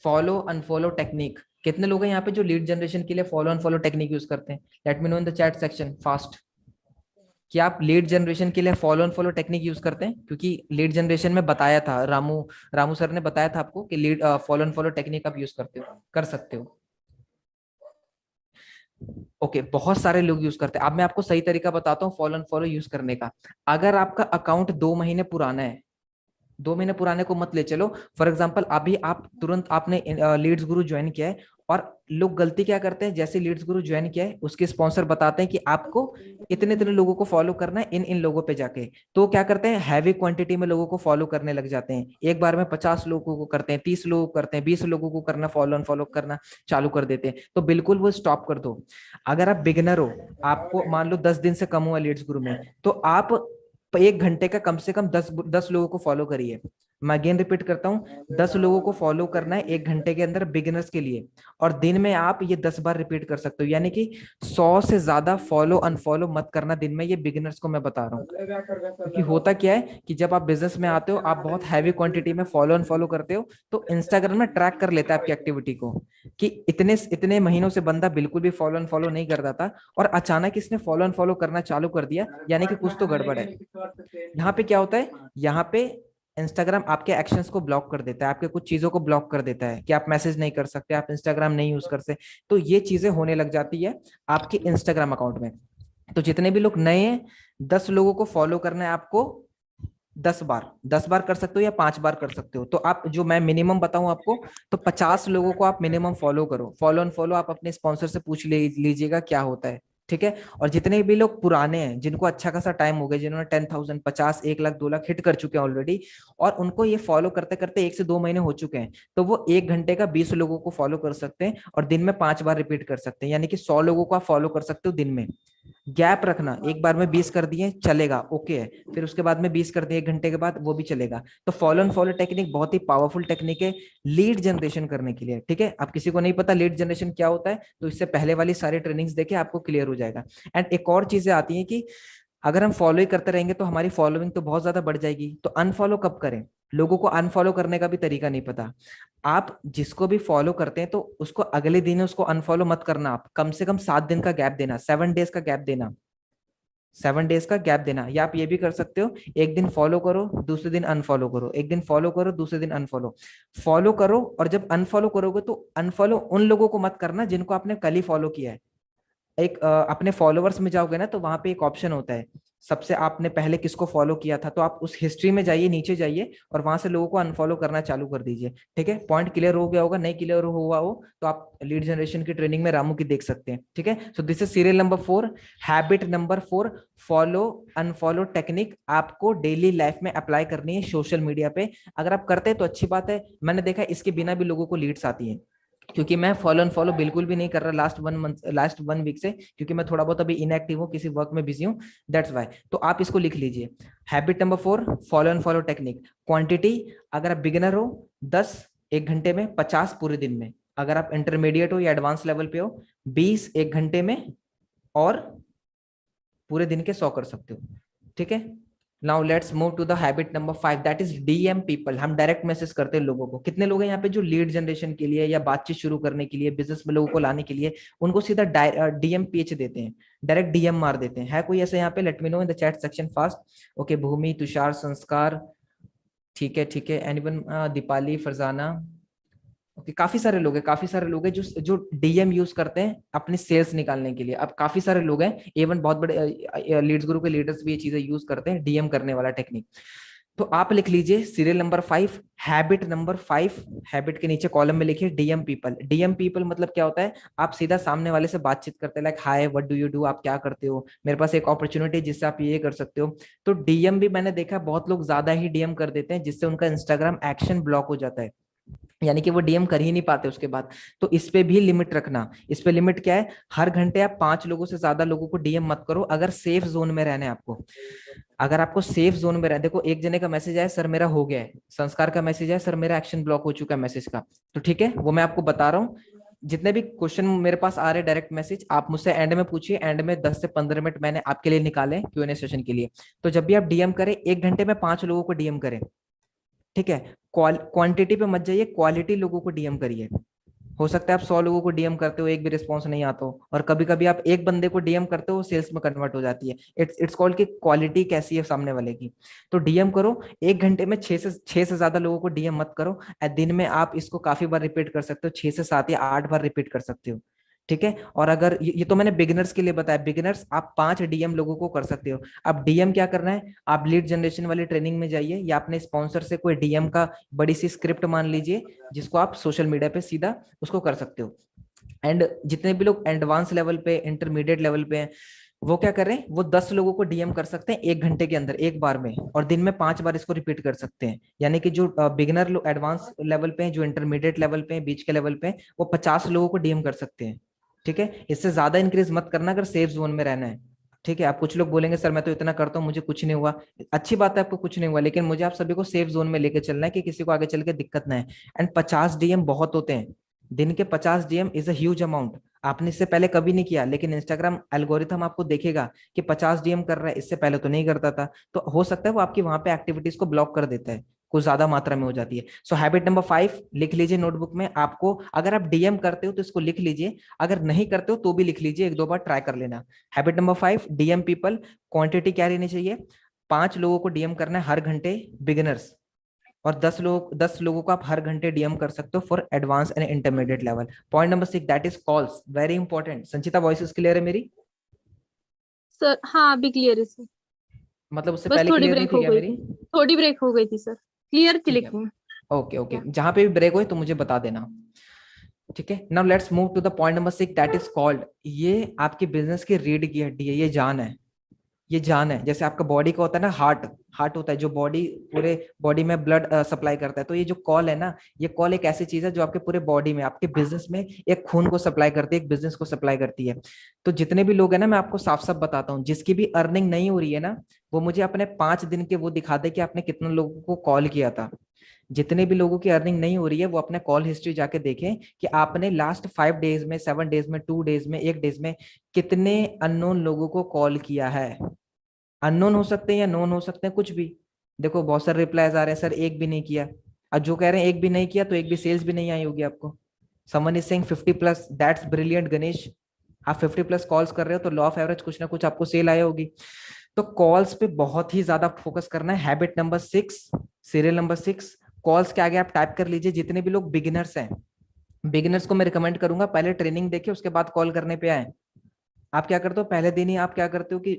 follow unfollow technique. कितने लोग हैं यहाँ पे जो लीड जनरेशन के लिए फॉलो अनफॉलो टेक्निक यूज करते हैं, late me know in the chat section fast. कि आप लीड जनरेशन के लिए follow and follow technique use करते हैं? क्योंकि लीड जनरेशन में बताया था, रामू रामू सर ने बताया था आपको कि lead follow and follow technique आप यूज करते हो, कर सकते हो। ओके, बहुत सारे लोग यूज करते हैं। अब मैं आपको सही तरीका बताता हूँ फॉलो एंड फॉलो यूज करने का। अगर आपका अकाउंट 2 महीने पुराना है, 2 महीने पुराने को मत ले चलो। फॉर एग्जाम्पल अभी आप तुरंत आपने लीड्स गुरु ज्वाइन किया है, और लोग गलती क्या करते हैं, जैसे लीड्स गुरु ज्वाइन किया है उसके स्पॉन्सर बताते हैं कि आपको इतने इतने लोगों को फॉलो करना है, इन इन लोगों पे जाके। तो क्या करते हैं, हैवी क्वांटिटी में लोगों को फॉलो करने लग जाते हैं। एक बार में 50 लोगों को करते हैं, 30 लोगों को करते हैं, 20 लोगों को करना, फॉलो एंड फॉलो करना चालू कर देते हैं। तो बिल्कुल वो स्टॉप कर दो। अगर आप बिगनर हो, आपको मान लो 10 दिन से कम हुआ लीड्स गुरु में, तो आप 1 घंटे का कम से कम 10 लोगों को फॉलो करिए। मैं अगेन रिपीट करता हूँ, 10 लोगों को फॉलो करना है 1 घंटे के अंदर बिगिनर्स के लिए। और दिन में आप ये 10 बार रिपीट कर सकते हो, यानी कि 100 से ज्यादा फॉलो अनफॉलो मत करना दिन में। ये बिगिनर्स को मैं बता रहा हूँ। क्योंकि होता क्या है कि जब आप बिजनेस में आते हो, आप बहुत हैवी क्वांटिटी में फॉलो अनफॉलो करते हो, तो इंस्टाग्राम में ट्रैक कर लेता है आपकी एक्टिविटी को, कि इतने इतने महीनों से बंदा बिल्कुल भी फॉलो अनफॉलो नहीं करता था, और अचानक इसने फॉलो अनफॉलो करना चालू कर दिया, यानी कि कुछ तो गड़बड़ है। यहाँ पे क्या होता है, यहाँ पे इंस्टाग्राम आपके एक्शंस को ब्लॉक कर देता है, आपके कुछ चीजों को ब्लॉक कर देता है, कि आप मैसेज नहीं कर सकते, आप इंस्टाग्राम नहीं यूज कर सकते। तो ये चीजें होने लग जाती है आपके इंस्टाग्राम अकाउंट में। तो जितने भी लोग नए हैं, 10 लोगों को फॉलो करना है आपको 10 बार। 10 बार कर सकते हो या 5 बार कर सकते हो। तो आप जो मैं मिनिमम बताऊं आपको, तो 50 लोगों को आप मिनिमम फॉलो करो। फॉलो एंड फॉलो आप अपने स्पॉन्सर से पूछ लीजिएगा क्या होता है, ठीक है। और जितने भी लोग पुराने हैं, जिनको अच्छा खासा टाइम हो गया, जिन्होंने 10,000, 50, 1 लाख, 2 लाख हिट कर चुके हैं ऑलरेडी, और उनको ये फॉलो करते करते 1 से 2 महीने हो चुके हैं, तो वो 1 घंटे का 20 लोगों को फॉलो कर सकते हैं, और दिन में 5 बार रिपीट कर सकते हैं, यानी कि 100 लोगों को आप फॉलो कर सकते हो दिन में। गैप रखना, एक बार में 20 कर दिए चलेगा, ओके है, फिर उसके बाद में 20 कर दिए 1 घंटे के बाद, वो भी चलेगा। तो फॉलो एंड फॉलो टेक्निक बहुत ही पावरफुल टेक्निक है लीड जनरेशन करने के लिए, ठीक है। अब किसी को नहीं पता लीड जनरेशन क्या होता है, तो इससे पहले वाली सारी ट्रेनिंग्स देखे, आपको क्लियर हो जाएगा। एंड एक और चीजें आती है कि अगर हम फॉलो ही करते रहेंगे तो हमारी फॉलोइंग तो बहुत ज्यादा बढ़ जाएगी। तो अनफॉलो कब करें, लोगों को अनफॉलो करने का भी तरीका नहीं पता। आप जिसको भी फॉलो करते हैं, तो उसको अगले दिन उसको अनफॉलो मत करना, आप कम से कम 7 दिन का गैप देना, 7 डेज का गैप देना, 7 डेज का गैप देना। या आप ये भी कर सकते हो, एक दिन फॉलो करो, दूसरे दिन अनफॉलो करो, एक दिन फॉलो करो, दूसरे दिन अनफॉलो। फॉलो करो, और जब अनफॉलो करोगे तो अनफॉलो उन लोगों को मत करना जिनको आपने कल ही फॉलो किया है। एक अपने फॉलोवर्स में जाओगे ना, तो वहां पे एक ऑप्शन होता है, सबसे आपने पहले किसको फॉलो किया था, तो आप उस हिस्ट्री में जाइए, नीचे जाइए, और वहां से लोगों को अनफॉलो करना चालू कर दीजिए, ठीक है। पॉइंट क्लियर हो गया होगा, नहीं क्लियर हुआ हो तो आप लीड जनरेशन की ट्रेनिंग में रामू की देख सकते हैं, ठीक है। So this is serial number 4, habit number 4, follow unfollow technique आपको डेली लाइफ में अप्लाई करनी है सोशल मीडिया पे। अगर आप करते हैं तो अच्छी बात है, मैंने देखा इसके बिना भी लोगों को लीड्स आती है। क्योंकि मैं फॉलो एंड फॉलो बिल्कुल भी नहीं कर रहा लास्ट 1 वीक से, क्योंकि मैं थोड़ा बहुत अभी इनएक्टिव हूँ, किसी वर्क में बिजी हूँ, दैट्स वाई। तो आप इसको लिख लीजिए, habit number 4, follow and follow technique. Quantity, अगर आप बिगिनर हो 10 1 घंटे में, 50 पूरे दिन में। अगर आप इंटरमीडिएट हो या एडवांस लेवल पे हो, 20 1 घंटे में, और पूरे दिन के 100 कर सकते हो, ठीक है। Now let's move to the habit number 5, that is DM people. हम डायरेक्ट मैसेज करते हैं लोगों को। कितने लोग हैं यहाँ पे जो लीड जनरेशन के लिए या बातचीत शुरू करने के लिए, बिजनेस में लोगों को लाने के लिए, उनको सीधा डीएम पेज देते हैं, डायरेक्ट डीएम मार देते हैं? है कोई ऐसे यहाँ पे? Let me know in the chat section fast. Okay, Bhumi, Tushar, Sanskar, ठीक है ठीक है, एनीवन, दीपाली, फरजाना, ओके। काफी सारे लोग हैं, काफी सारे लोग हैं जो जो डीएम यूज करते हैं अपने सेल्स निकालने के लिए। अब काफी सारे लोग हैं, इवन बहुत बड़े लीड्स ग्रुप के लीडर्स भी ये चीजें यूज करते हैं, डीएम करने वाला टेक्निक। तो आप लिख लीजिए serial number 5, habit number 5, habit के नीचे कॉलम में लिखिए डीएम पीपल। डीएम पीपल मतलब क्या होता है, आप सीधा सामने वाले से बातचीत करते हैं, like hi what do you do, आप क्या करते हो, मेरे पास एक अपॉर्चुनिटी जिससे आप ये कर सकते हो। तो डीएम भी मैंने देखा बहुत लोग ज्यादा ही डीएम कर देते हैं, जिससे उनका इंस्टाग्राम एक्शन ब्लॉक हो जाता है, यानी कि वो डीएम कर ही नहीं पाते उसके बाद। तो इस पे भी लिमिट रखना। इस पे लिमिट क्या है, हर घंटे आप 5 लोगों से ज्यादा लोगों को डीएम मत करो, अगर सेफ जोन में रहना है आपको। अगर आपको सेफ जोन में रहना, देखो एक जने का मैसेज आया सर मेरा हो गया है, संस्कार का मैसेज आया सर मेरा एक्शन ब्लॉक हो चुका है मैसेज का, तो ठीक है वो मैं आपको बता रहा हूँ। जितने भी क्वेश्चन मेरे पास आ रहे डायरेक्ट मैसेज, आप मुझसे एंड में पूछिए, एंड में 10 से 15 मिनट मैंने आपके लिए निकाले क्यूएनए सेशन के लिए। तो जब भी आप डीएम करें, 1 घंटे में 5 लोगों को डीएम करें, ठीक है। क्वांटिटी पे मत जाइए, क्वालिटी लोगों को डीएम करिए, हो सकता है आप 100 लोगों को डीएम करते हो, एक भी रिस्पॉन्स नहीं आता हो, और कभी कभी आप एक बंदे को डीएम करते हो, सेल्स में कन्वर्ट हो जाती है। इट्स कॉल्ड कि क्वालिटी कैसी है सामने वाले की। तो डीएम करो, 1 घंटे में 6 से ज्यादा लोगों को डीएम मत करो। दिन में आप इसको काफी बार रिपीट कर सकते हो, 6 से 7 या 8 बार रिपीट कर सकते हो। ठीक है। और अगर ये तो मैंने बिगिनर्स के लिए बताया, बिगिनर्स आप 5 डीएम लोगों को कर सकते हो। अब डीएम क्या करना है, आप लीड जनरेशन वाली ट्रेनिंग में जाइए, या अपने स्पॉन्सर से कोई डीएम का बड़ी सी स्क्रिप्ट मान लीजिए, जिसको आप सोशल मीडिया पे सीधा उसको कर सकते हो। एंड जितने भी लोग एडवांस लेवल पे, इंटरमीडिएट लेवल पे हैं, वो क्या करें, वो 10 लोगों को डीएम कर सकते हैं 1 घंटे के अंदर, एक बार में, और दिन में 5 बार इसको रिपीट कर सकते हैं। यानी कि जो बिगिनर लोग एडवांस लेवल पे हैं, जो इंटरमीडिएट लेवल पे हैं, बीच के लेवल पे हैं, वो 50 लोगों को डीएम कर सकते हैं। ठीक है। इससे ज्यादा इंक्रीज मत करना अगर सेफ जोन में रहना है। ठीक है। आप कुछ लोग बोलेंगे सर मैं तो इतना करता हूँ मुझे कुछ नहीं हुआ। अच्छी बात है आपको कुछ नहीं हुआ, लेकिन मुझे आप सभी को सेफ जोन में लेके चलना है कि किसी को आगे चल के दिक्कत ना है। एंड 50 डीएम बहुत होते हैं। दिन के 50 DM is a huge amount. आपने इससे पहले कभी नहीं किया, लेकिन इंस्टाग्राम एल्गोरिथम आपको देखेगा कि 50 डीएम कर रहा है, इससे पहले तो नहीं करता था। तो हो सकता है वो आपकी वहां पे एक्टिविटीज को ब्लॉक कर देता है, कुछ ज्यादा मात्रा में हो जाती है। सो हैबिट नंबर 5 लिख लीजिए नोटबुक में। आपको अगर आप डीएम करते हो तो इसको लिख लीजिए, अगर नहीं करते हो तो भी लिख लीजिए, 1-2 बार ट्राई कर लेना। Habit number 5, DM people. Quantity क्या रहनी चाहिए, 5 लोगों को डीएम करना है हर घंटे, बिगिनर्स। और 10 लोगों को आप हर घंटे डीएम कर सकते हो for advance and intermediate level. Point number 6 that is calls, very important. Sanchita voice clear है मेरी? सर हाँ अभी क्लियर है सर। मतलब उससे बस पहले थोड़ी क्लियर नहीं ब्रेक थी हो क्या गई मेरी? थी। थोड़ी ब्रेक हो गई थी सर, क्लियर थी ठीक है। लेकिन। ओके ओके, या जहां पे भी ब्रेक हो तो मुझे बता देना। ठीक है। Now let's move to the point number 6 that is called, ये आपकी बिजनेस की रीढ़ की हड्डी है, ये जान है। ये जान है। जैसे आपका बॉडी का होता है ना, हार्ट, हार्ट होता है जो बॉडी, पूरे बॉडी में ब्लड सप्लाई करता है। तो ये जो कॉल है ना, ये कॉल एक ऐसी चीज है जो आपके पूरे बॉडी में, आपके बिजनेस में एक खून को सप्लाई करती है, एक बिजनेस को सप्लाई करती है। तो जितने भी लोग हैं ना, मैं आपको साफ साफ बताता हूँ, जिसकी भी अर्निंग नहीं हो रही है ना, वो मुझे अपने 5 दिन के वो दिखा दे कि आपने कितने लोगों को कॉल किया था। जितने भी लोगों की अर्निंग नहीं हो रही है, वो अपने कॉल हिस्ट्री जाके देखें कि आपने लास्ट 5 डेज में, 7 डेज में, 2 डेज में, 1 डेज में कितने अननोन लोगों को कॉल किया है। अननोन हो सकते हैं या नोन हो सकते हैं, कुछ भी। देखो बहुत सारे रिप्लाईज आ रहे हैं, सर एक भी नहीं किया। अब जो कह रहे हैं एक भी नहीं किया, तो एक भी सेल्स भी नहीं आई होगी आपको। Someone is saying 50+, that's brilliant Ganesh. आप 50+ कॉल्स कर रहे हो तो लॉ ऑफ एवरेज कुछ ना कुछ आपको सेल आई होगी। तो कॉल्स पे बहुत ही ज्यादा फोकस करना है। Habit number 6, serial number 6, calls के आगे आप टाइप कर लीजिए जितने भी लोग बिगिनर्स हैं। बिगिनर्स को मैं रिकमेंड करूंगा पहले ट्रेनिंग देखिए, उसके बाद कॉल करने पे आए। आप क्या करते हो पहले दिन ही, आप क्या करते हो कि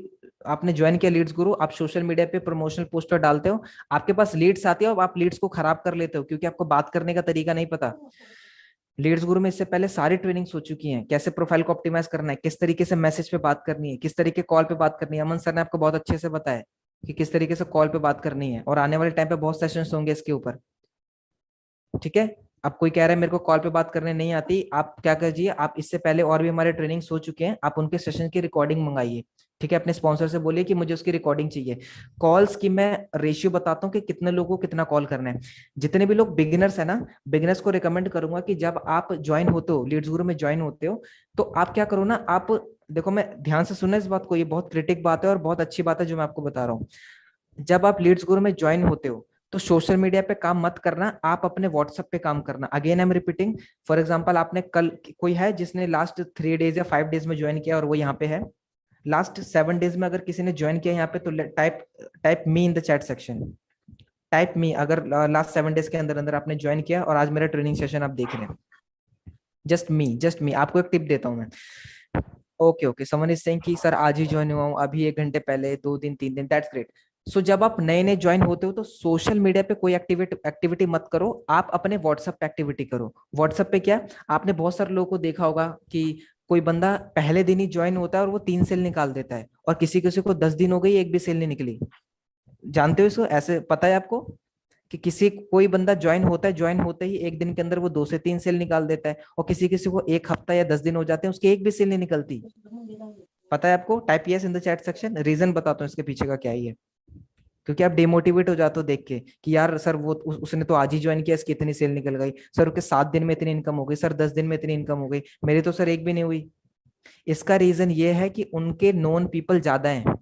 आपने ज्वाइन किया लीड्स गुरु, आप सोशल मीडिया पे प्रमोशनल पोस्टर डालते हो, आपके पास लीड्स आती है और आप लीड्स को खराब कर लेते हो क्योंकि आपको बात करने का तरीका नहीं पता। लीड्स गुरु में इससे पहले सारी ट्रेनिंग्स हो चुकी हैं, कैसे प्रोफाइल को ऑप्टिमाइज करना है, किस तरीके से मैसेज पे बात करनी है, किस तरीके कॉल पे बात करनी है। अमन सर ने आपको बहुत अच्छे से बताया कि किस तरीके से कॉल पे बात करनी है, और आने वाले टाइम पे बहुत सेशंस होंगे इसके ऊपर। ठीक है। अब कोई कह रहा है मेरे को कॉल पे बात करने नहीं आती, आप क्या कीजिए, आप इससे पहले और भी हमारे ट्रेनिंग्स हो चुके हैं, आप उनके सेशन की रिकॉर्डिंग मंगाइए। ठीक है। अपने स्पॉन्सर से बोलिए कि मुझे उसकी रिकॉर्डिंग चाहिए। कॉल्स की मैं रेशियो बताता हूँ कि कितने लोगों को कितना कॉल करना है। जितने भी लोग बिगिनर्स है ना, बिगिनर्स को रिकमेंड करूंगा कि जब आप ज्वाइन होते हो, लीड्स गुरु में ज्वाइन होते हो, तो आप क्या करो ना, आप देखो, मैं ध्यान से सुनना इस बात को, ये बहुत क्रिटिक बात है और बहुत अच्छी बात है जो मैं आपको बता रहा हूँ। जब आप लीड्स गुरु में ज्वाइन होते हो तो सोशल मीडिया पे काम मत करना, आप अपने व्हाट्सएप पे काम करना। Again I am repeating, for example आपने कल, कोई है जिसने लास्ट 3 डेज या 5 डेज में ज्वाइन किया और वो यहाँ पे है, लास्ट 7 डेज में अगर किसी ने ज्वाइन किया यहाँ पे, तो type type me in the chat section. Type me, अगर लास्ट 7 डेज के अंदर अंदर आपने ज्वाइन किया और आज मेरा ट्रेनिंग सेशन आप देख रहे हैं। जस्ट मी, जस्ट मी। आपको एक टिप देता हूँ मैं। Okay okay, someone is saying कि सर आज ही ज्वाइन हुआ हूँ, अभी 1 घंटे पहले, 2 दिन 3 दिन, दैट्स ग्रेट। सो जब आप नए नए ज्वाइन होते हो तो सोशल मीडिया पे कोई एक्टिविटी मत करो, आप अपने व्हाट्सएप पे एक्टिविटी करो। व्हाट्सएप पे क्या, आपने बहुत सारे लोगों को देखा होगा कि कोई बंदा पहले दिन ही ज्वाइन होता है और वो 3 सेल निकाल देता है, और किसी किसी को 10 दिन हो गई, एक भी सेल नहीं निकली। जानते हो इसको, ऐसे पता है आपको कि किसी कोई बंदा ज्वाइन होता है, ज्वाइन होते ही 1 दिन के अंदर वो 2 से 3 सेल निकाल देता है, और किसी किसी को 1 हफ्ता या 10 दिन हो जाते हैं, उसकी एक भी सेल नहीं निकलती। पता है आपको? Type yes in the chat section, reason बताता हूँ इसके पीछे का क्या ही है। क्योंकि आप डिमोटिवेट हो जाते हो देख के कि यार सर वो उसने तो आज ही ज्वाइन किया, इसकी इतनी सेल निकल गई, सर उसके 7 दिन में इतनी इनकम हो गई, सर 10 दिन में इतनी इनकम हो गई, मेरी तो सर एक भी नहीं हुई। इसका रीजन ये है कि उनके नोन पीपल ज्यादा हैं।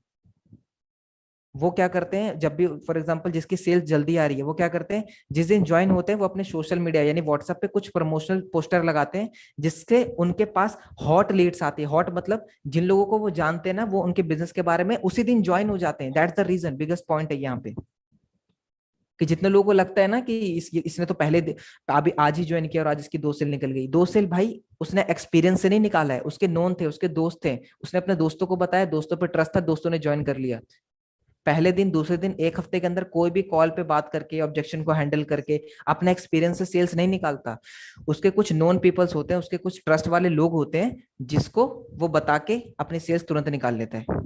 वो क्या करते हैं, जब भी फॉर एग्जांपल जिसकी सेल्स जल्दी आ रही है वो क्या करते हैं, जिस दिन ज्वाइन होते हैं वो अपने सोशल मीडिया यानी व्हाट्सएप पे कुछ प्रमोशनल पोस्टर लगाते हैं, जिससे उनके पास हॉट लीड्स आती है। हॉट मतलब जिन लोगों को वो जानते हैं ना, वो उनके बिजनेस के बारे में उसी दिन ज्वाइन हो जाते हैं। That's the reason, biggest point है यहाँ पे, कि जितने लोगों को लगता है ना कि इसने तो अभी आज ही ज्वाइन किया और आज इसकी 2 सेल निकल गई। 2 सेल भाई उसने एक्सपीरियंस से नहीं निकाला है, उसके नोन थे, उसके दोस्त थे, उसने अपने दोस्तों को बताया, दोस्तों पे ट्रस्ट था, दोस्तों ने ज्वाइन कर लिया। पहले दिन, दूसरे दिन, एक हफ्ते के अंदर कोई भी कॉल पे बात करके, ऑब्जेक्शन को हैंडल करके अपना एक्सपीरियंस से सेल्स नहीं निकालता। उसके कुछ नोन पीपल्स होते हैं, उसके कुछ ट्रस्ट वाले लोग होते हैं, जिसको वो बता के अपनी सेल्स तुरंत निकाल लेता है।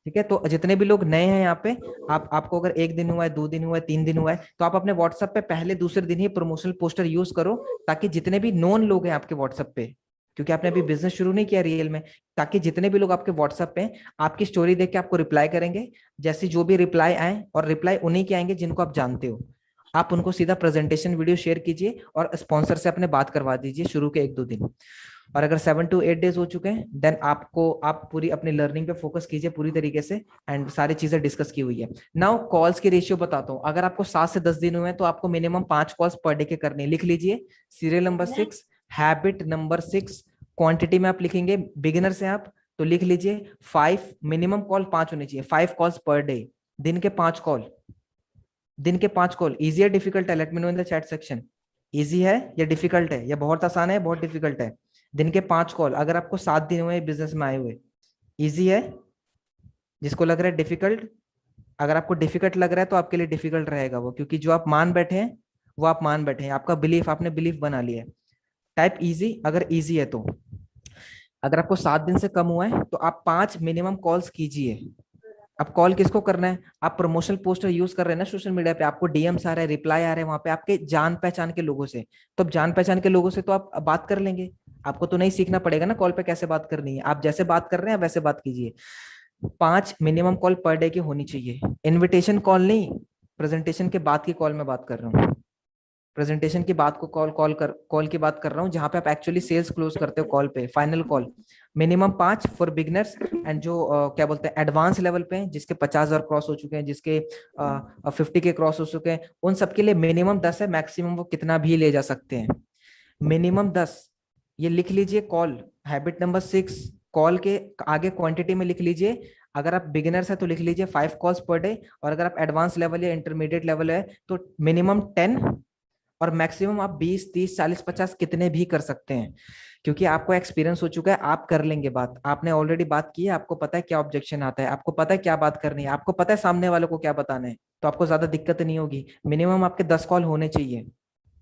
ठीक है, तो जितने भी लोग नए हैं यहाँ पे, आपको अगर 1 दिन हुआ है, 2 दिन हुआ है, 3 दिन हुआ है, तो आप अपने व्हाट्सएप पे पहले दूसरे दिन ही प्रमोशनल पोस्टर यूज करो, ताकि जितने भी नोन लोग हैं आपके व्हाट्सएप पे, क्योंकि आपने अभी बिजनेस शुरू नहीं किया रियल में, ताकि जितने भी लोग आपके व्हाट्सएप पे आपकी स्टोरी देख के आपको रिप्लाई करेंगे, जैसे जो भी रिप्लाई आए, और रिप्लाई उन्हीं के आएंगे जिनको आप जानते हो, आप उनको सीधा प्रेजेंटेशन वीडियो शेयर कीजिए और स्पॉन्सर से अपने बात करवा दीजिए शुरू के 1-2 दिन। और अगर 7 to 8 डेज हो चुके हैं, देन आप पूरी अपनी लर्निंग पे फोकस कीजिए पूरी तरीके से, एंड सारी चीजें डिस्कस की हुई है। नाउ कॉल्स की रेशियो बताता हूँ। अगर आपको 7 से 10 दिन हुए हैं तो आपको मिनिमम 5 कॉल्स पर डे के करने, लिख लीजिए। Serial number 6, habit number 6, quantity में आप लिखेंगे, बिगिनर से आप तो लिख लीजिए 5, मिनिमम कॉल 5 होनी चाहिए, 5 कॉल्स पर डे, दिन के 5 कॉल। दिन के 5 कॉल, इजी है डिफिकल्ट है? Late me know in the chat section. Easy है या डिफिकल्ट है, या बहुत आसान है, बहुत डिफिकल्ट है? दिन के 5 कॉल, अगर आपको 7 दिन हुए बिजनेस में आए हुए, इजी है? जिसको लग रहा है डिफिकल्ट, अगर आपको डिफिकल्ट लग रहा है तो आपके लिए डिफिकल्ट रहेगा वो, क्योंकि जो आप मान बैठे हैं वो आप मान बैठे हैं, आपका बिलीफ, आपने बिलीफ बना लिया है। टाइप इजी अगर इजी है तो। अगर आपको 7 दिन से कम हुआ है तो आप 5 मिनिमम कॉल्स कीजिए। अब कॉल किसको करना है? आप प्रमोशनल पोस्टर यूज कर रहे हैं ना सोशल मीडिया पे, आपको डीएम्स आ रहे हैं, रिप्लाई आ रहे हैं वहां पे आपके जान पहचान के लोगों से, तो अब जान पहचान के लोगों से तो आप बात कर लेंगे। आपको तो नहीं सीखना पड़ेगा ना कॉल पे कैसे बात करनी है, आप जैसे बात कर रहे हैं वैसे बात कीजिए। 5 मिनिमम कॉल पर डे की होनी चाहिए। इनविटेशन कॉल नहीं, प्रेजेंटेशन के बाद की कॉल में बात कर रहा हूँ। प्रेजेंटेशन की बात को कॉल की बात कर रहा हूँ, जहां पे आप एक्चुअली सेल्स क्लोज करते हो कॉल पे, final call. Minimum 5 for beginners, and जो क्या बोलते हैं एडवांस लेवल पे हैं, जिसके 50,000 क्रॉस हो चुके हैं, जिसके 50 के क्रॉस हो चुके हैं, उन सबके लिए मिनिमम 10 है, मैक्सिमम वो कितना भी ले जा सकते हैं। मिनिमम 10, ये लिख लीजिए। कॉल, हैबिट नंबर 6, कॉल के आगे क्वांटिटी में लिख लीजिए। अगर आप बिगिनर्स है तो लिख लीजिए 5 कॉल्स पर डे, और अगर आप एडवांस लेवल या इंटरमीडिएट लेवल है तो मिनिमम 10, और मैक्सिमम आप 20, 30, 40, 50 कितने भी कर सकते हैं, क्योंकि आपको एक्सपीरियंस हो चुका है, आप कर लेंगे बात, आपने ऑलरेडी बात की है, आपको पता है क्या ऑब्जेक्शन आता है, आपको पता है क्या बात करनी है, आपको पता है सामने वालों को क्या बताना है, तो आपको ज्यादा दिक्कत नहीं होगी। मिनिमम आपके 10 कॉल होने चाहिए।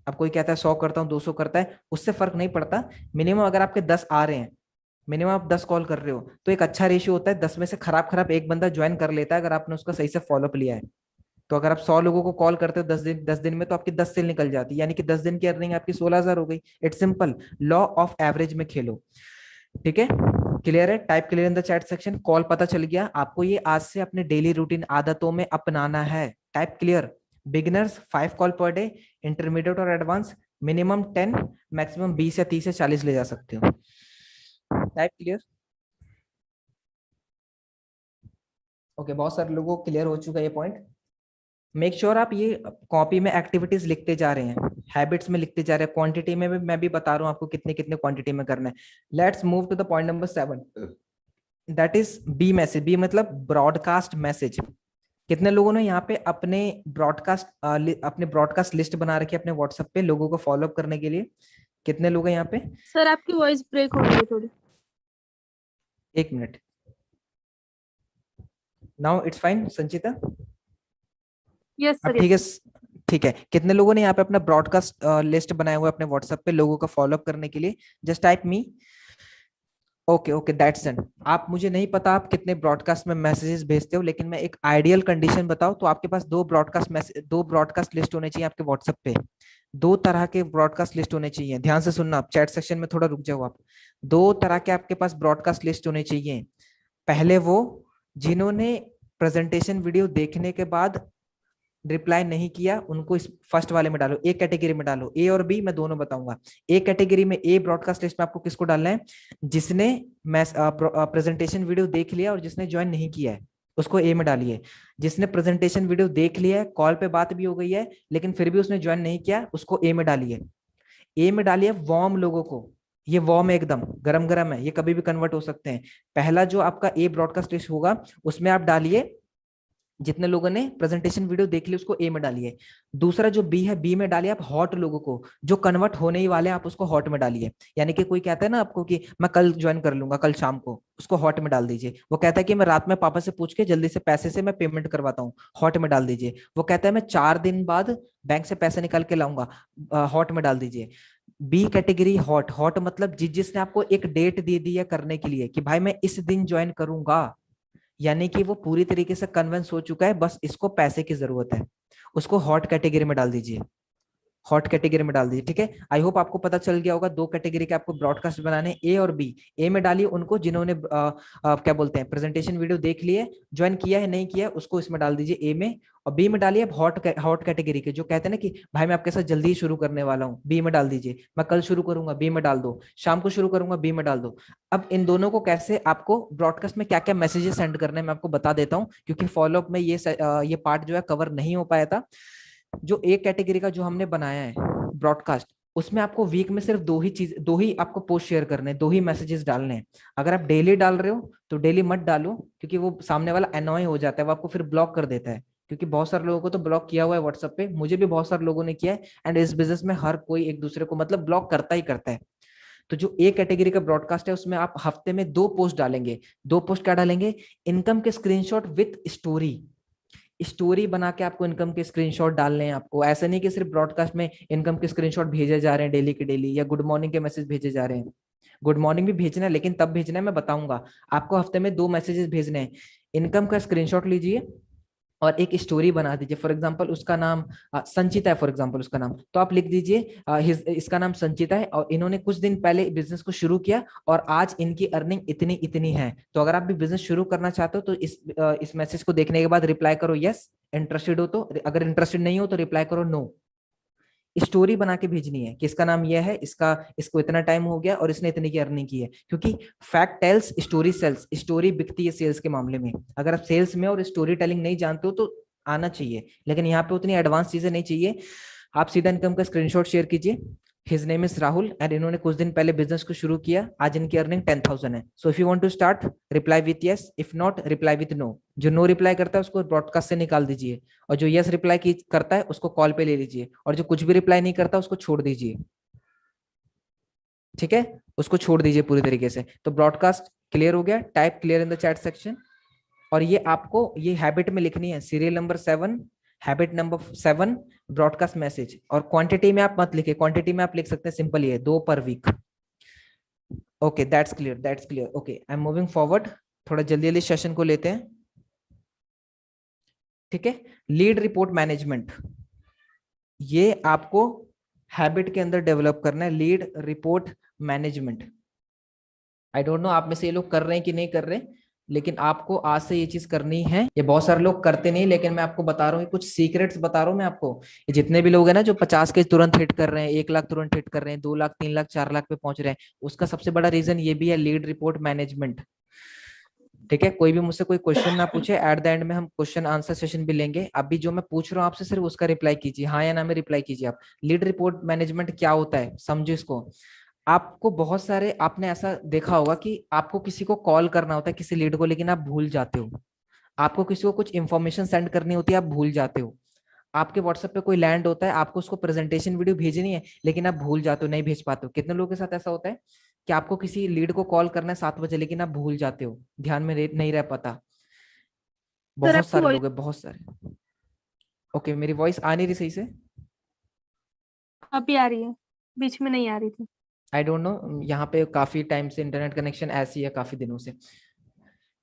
अब कोई कहता है 100 करता हूँ, 200 करता है, उससे फर्क नहीं पड़ता। मिनिमम अगर आपके 10 आ रहे हैं, मिनिमम आप 10 कॉल कर रहे हो, तो एक अच्छा रेशियो होता है, 10 में से खराब खराब एक बंदा ज्वाइन कर लेता है, अगर आपने उसका सही से फॉलोअप लिया है। तो अगर आप 100 लोगों को कॉल करते हो 10 दिन में, तो आपकी 10 सेल निकल जाती है, यानी कि 10 दिन की अर्निंग आपकी 16,000 हो गई। It's simple, law of average में खेलो। ठीक है, क्लियर है? Type clear in the chat section. Call पता चल गया आपको, ये आज से अपने डेली रूटीन आदतों में अपनाना है। Type clear. Beginners 5 call per day, intermediate और एडवांस मिनिमम 10, मैक्सिमम 20 या 30 या 40 ले जा सकते हो। Type clear? ओके, बहुत सारे लोगों को क्लियर हो चुका है ये पॉइंट। मेक श्योर आप ये कॉपी में एक्टिविटीज लिखते जा रहे हैं, हैबिट्स में लिखते जा रहे हैं, क्वांटिटी में भी मैं भी बता रहा हूँ आपको कितने कितने क्वांटिटी में करना है। Let's move to the point number 7, that is B message. B मतलब ब्रॉडकास्ट मैसेज। कितने लोगों ने यहाँ पे अपने ब्रॉडकास्ट लिस्ट बना रखी है अपने व्हाट्सएप पे लोगों को फॉलोअप करने के लिए? कितने लोग हैं यहाँ पे? सर आपकी वॉइस ब्रेक हो रही है थोड़ी। 1 minute. Now it's fine Sanchita? Yes अब सर, ठीक है। Yes sir. ठीक है, कितने लोगों ने यहाँ पे अपना ब्रॉडकास्ट लिस्ट बनाया हुआ है अपने व्हाट्सएप पे लोगों का फॉलोअप करने के लिए? Just type me. Okay okay, that's done. आप, मुझे नहीं पता आप कितने ब्रॉडकास्ट में मैसेजेस भेजते हो, लेकिन मैं एक आइडियल कंडीशन बताऊं तो आपके पास 2 ब्रॉडकास्ट लिस्ट होने चाहिए आपके व्हाट्सएप पे। 2 तरह के ब्रॉडकास्ट लिस्ट होने चाहिए, ध्यान से सुनना, आप चैट सेक्शन में थोड़ा रुक जाओ आप। 2 तरह के आपके पास ब्रॉडकास्ट लिस्ट होने चाहिए। पहले वो जिन्होंने प्रेजेंटेशन वीडियो देखने के बाद रिप्लाई नहीं किया, उनको इस फर्स्ट वाले में डालो, एक कैटेगरी में डालो। ए और बी मैं दोनों बताऊंगा। एक कैटेगरी में, ए ब्रॉडकास्ट लिस्ट में आपको किसको डालना है? जिसने प्रेजेंटेशन वीडियो देख लिया और जिसने ज्वाइन नहीं किया है, उसको ए में डालिए। जिसने प्रेजेंटेशन वीडियो देख लिया है, कॉल पे बात भी हो गई है, लेकिन फिर भी उसने ज्वाइन नहीं किया, उसको ए में डालिए। ए में डालिए वार्म लोगों को, ये वार्म है, एकदम गरम गरम है, ये कभी भी कन्वर्ट हो सकते हैं। पहला जो आपका ए ब्रॉडकास्ट लिस्ट होगा उसमें आप डालिए जितने लोगों ने प्रेजेंटेशन वीडियो देख ली उसको ए में डालिए। दूसरा जो बी है, बी में डालिए आप हॉट लोगों को, जो कन्वर्ट होने ही वाले हैं आप उसको हॉट में डालिए। यानी कि कोई कहता है ना आपको कि मैं कल ज्वाइन कर लूंगा, कल शाम को, उसको हॉट में डाल दीजिए। वो कहता है कि मैं रात में पापा से पूछ के जल्दी से पैसे से मैं पेमेंट करवाता हूँ, हॉट में डाल दीजिए। वो कहता है मैं 4 दिन बाद बैंक से पैसे निकाल के लाऊंगा, हॉट में डाल दीजिए। बी कैटेगरी हॉट, हॉट मतलब जिसने आपको एक डेट दे दी है करने के लिए कि भाई मैं इस दिन ज्वाइन करूंगा, यानी कि वो पूरी तरीके से कन्विंस हो चुका है, बस इसको पैसे की जरूरत है, उसको हॉट कैटेगरी में डाल दीजिए। हॉट कैटेगरी में डाल दीजिए, ठीक है। आई होप आपको पता चल गया होगा, दो कैटेगरी के आपको ब्रॉडकास्ट बनाने, ए और बी। ए में डालिए उनको जिन्होंने क्या बोलते हैं प्रेजेंटेशन वीडियो देख लिए, ज्वाइन किया है नहीं किया, उसको इसमें डाल दीजिए ए में। और बी में डालिए हॉट हॉट कैटेगरी के, जो कहते हैं ना कि भाई मैं आपके साथ जल्दी ही शुरू करने वाला हूँ, बी में डाल दीजिए। मैं कल शुरू करूंगा, बी में डाल दो। शाम को शुरू करूंगा, बी में डाल दो। अब इन दोनों को कैसे आपको ब्रॉडकास्ट में क्या क्या मैसेजेस सेंड करने मैं आपको बता देता हूँ, क्योंकि फॉलोअप में ये पार्ट जो है कवर नहीं हो पाया था। जो एक कैटेगरी का जो हमने बनाया है ब्रॉडकास्ट, उसमें आपको वीक में सिर्फ दो ही आपको पोस्ट शेयर करने हैं, दो ही मैसेजेस डालने हैं। अगर आप डेली डाल रहे हो तो डेली मत डालो, क्योंकि वो सामने वाला एनॉय हो जाता है, वो आपको फिर ब्लॉक कर देता है। क्योंकि बहुत सारे लोगों को तो ब्लॉक किया हुआ है व्हाट्सएप पे, मुझे भी बहुत सारे लोगों ने किया है। एंड इस बिजनेस में हर कोई एक दूसरे को मतलब ब्लॉक करता ही करता है। तो जो एक कैटेगरी का ब्रॉडकास्ट है उसमें आप हफ्ते में 2 पोस्ट डालेंगे। 2 पोस्ट क्या डालेंगे? इनकम के स्क्रीनशॉट विथ स्टोरी। स्टोरी बना के आपको इनकम के स्क्रीनशॉट डालने हैं। आपको ऐसा नहीं कि सिर्फ ब्रॉडकास्ट में इनकम के स्क्रीनशॉट भेजे जा रहे हैं डेली के डेली, या गुड मॉर्निंग के मैसेज भेजे जा रहे हैं। गुड मॉर्निंग भी भेजना है, लेकिन तब भेजना है मैं बताऊंगा। आपको हफ्ते में 2 मैसेजेस भेजने हैं। इनकम का स्क्रीनशॉट लीजिए और एक स्टोरी बना दीजिए। फॉर एग्जांपल उसका नाम संचिता है, फॉर एग्जांपल उसका नाम, तो आप लिख दीजिए इसका नाम संचिता है और इन्होंने कुछ दिन पहले बिजनेस को शुरू किया और आज इनकी अर्निंग इतनी इतनी है। तो अगर आप भी बिजनेस शुरू करना चाहते हो तो इस मैसेज को देखने के बाद रिप्लाई करो यस, इंटरेस्टेड हो तो। अगर इंटरेस्टेड नहीं हो तो रिप्लाई करो नो। स्टोरी बना के भेजनी है कि इसका नाम यह है, इसको इतना टाइम हो गया और इसने इतनी की अर्निंग की है। क्योंकि fact tells, story sells, story बिकती है सेल्स के मामले में। अगर आप सेल्स में और स्टोरी टेलिंग नहीं जानते हो तो आना चाहिए, लेकिन यहाँ पे उतनी एडवांस चीजें नहीं चाहिए। आप सीधा इनकम का स्क्रीनशॉट शेयर कीजिए। His name is Rahul and इन्होंने कुछ दिन पहले बिजनेस को शुरू किया, आज इनकी अर्निंग 10,000 है। So if you want to start, reply with yes, if not reply with no. जो नो रिप्लाई करता है उसको ब्रॉडकास्ट से निकाल दीजिए, और जो यस रिप्लाई करता है उसको कॉल पे ले लीजिए, और जो कुछ भी रिप्लाई नहीं करता उसको छोड़ दीजिए। ठीक है, उसको छोड़ दीजिए पूरी तरीके से। तो ब्रॉडकास्ट क्लियर हो गया, type clear in the chat section. और ये आपको ये हैबिट में लिखनी है, serial number 7, habit number 7, broadcast message. और क्वांटिटी में आप मत लिखिए, क्वांटिटी में आप लिख सकते हैं सिंपल ये 2 per week. Okay, that's clear, that's clear. Okay, I am moving forward, थोड़ा जल्दी जल्दी सेशन को लेते हैं। ठीक है, लीड रिपोर्ट मैनेजमेंट, ये आपको हैबिट के अंदर डेवलप करना है, lead report management. I don't know आप में से ये लोग कर रहे हैं कि नहीं कर रहे, लेकिन आपको आज से ये चीज करनी है। ये बहुत सारे लोग करते नहीं, लेकिन मैं आपको बता रहा हूँ, कुछ सीक्रेट्स बता रहा हूँ मैं आपको। ये जितने भी लोग हैं ना जो 50 के तुरंत हिट कर रहे हैं, 1 लाख तुरंत हिट कर रहे हैं, 2 लाख, 3 लाख, 4 लाख पे पहुंच रहे हैं, उसका सबसे बड़ा रीजन ये भी है, लीड रिपोर्ट मैनेजमेंट। ठीक है, कोई भी मुझसे कोई क्वेश्चन ना पूछे, एट द एंड में हम क्वेश्चन आंसर सेशन भी लेंगे। अभी जो मैं पूछ रहा हूँ आपसे सिर्फ उसका रिप्लाई कीजिए, हाँ या ना में रिप्लाई कीजिए आप। लीड रिपोर्ट मैनेजमेंट क्या होता है समझो इसको। आपको बहुत सारे, आपने ऐसा देखा होगा कि आपको किसी को कॉल करना होता है किसी लीड को, लेकिन आप भूल जाते हो। आपको किसी को कुछ इंफॉर्मेशन सेंड करनी होती है, आप भूल जाते हो। आपके व्हाट्सएप पे कोई लैंड होता है, आपको उसको प्रेजेंटेशन वीडियो भेजनी है, लेकिन आप भूल जाते हो, नहीं भेज पाते हो। कितने लोगों के साथ ऐसा होता है कि आपको किसी लीड को कॉल करना है 7 बजे, लेकिन आप भूल जाते हो, ध्यान में नहीं रह पाता। सर बहुत आपकी सारे वॉइस लोग हैं, बहुत सारे। ओके, मेरी वॉइस आ नहीं रही सही से? अभी आ रही है, बीच में नहीं आ रही थी। आई डोंट नो, यहाँ पे काफी टाइम से इंटरनेट कनेक्शन ऐसी है, काफी दिनों से।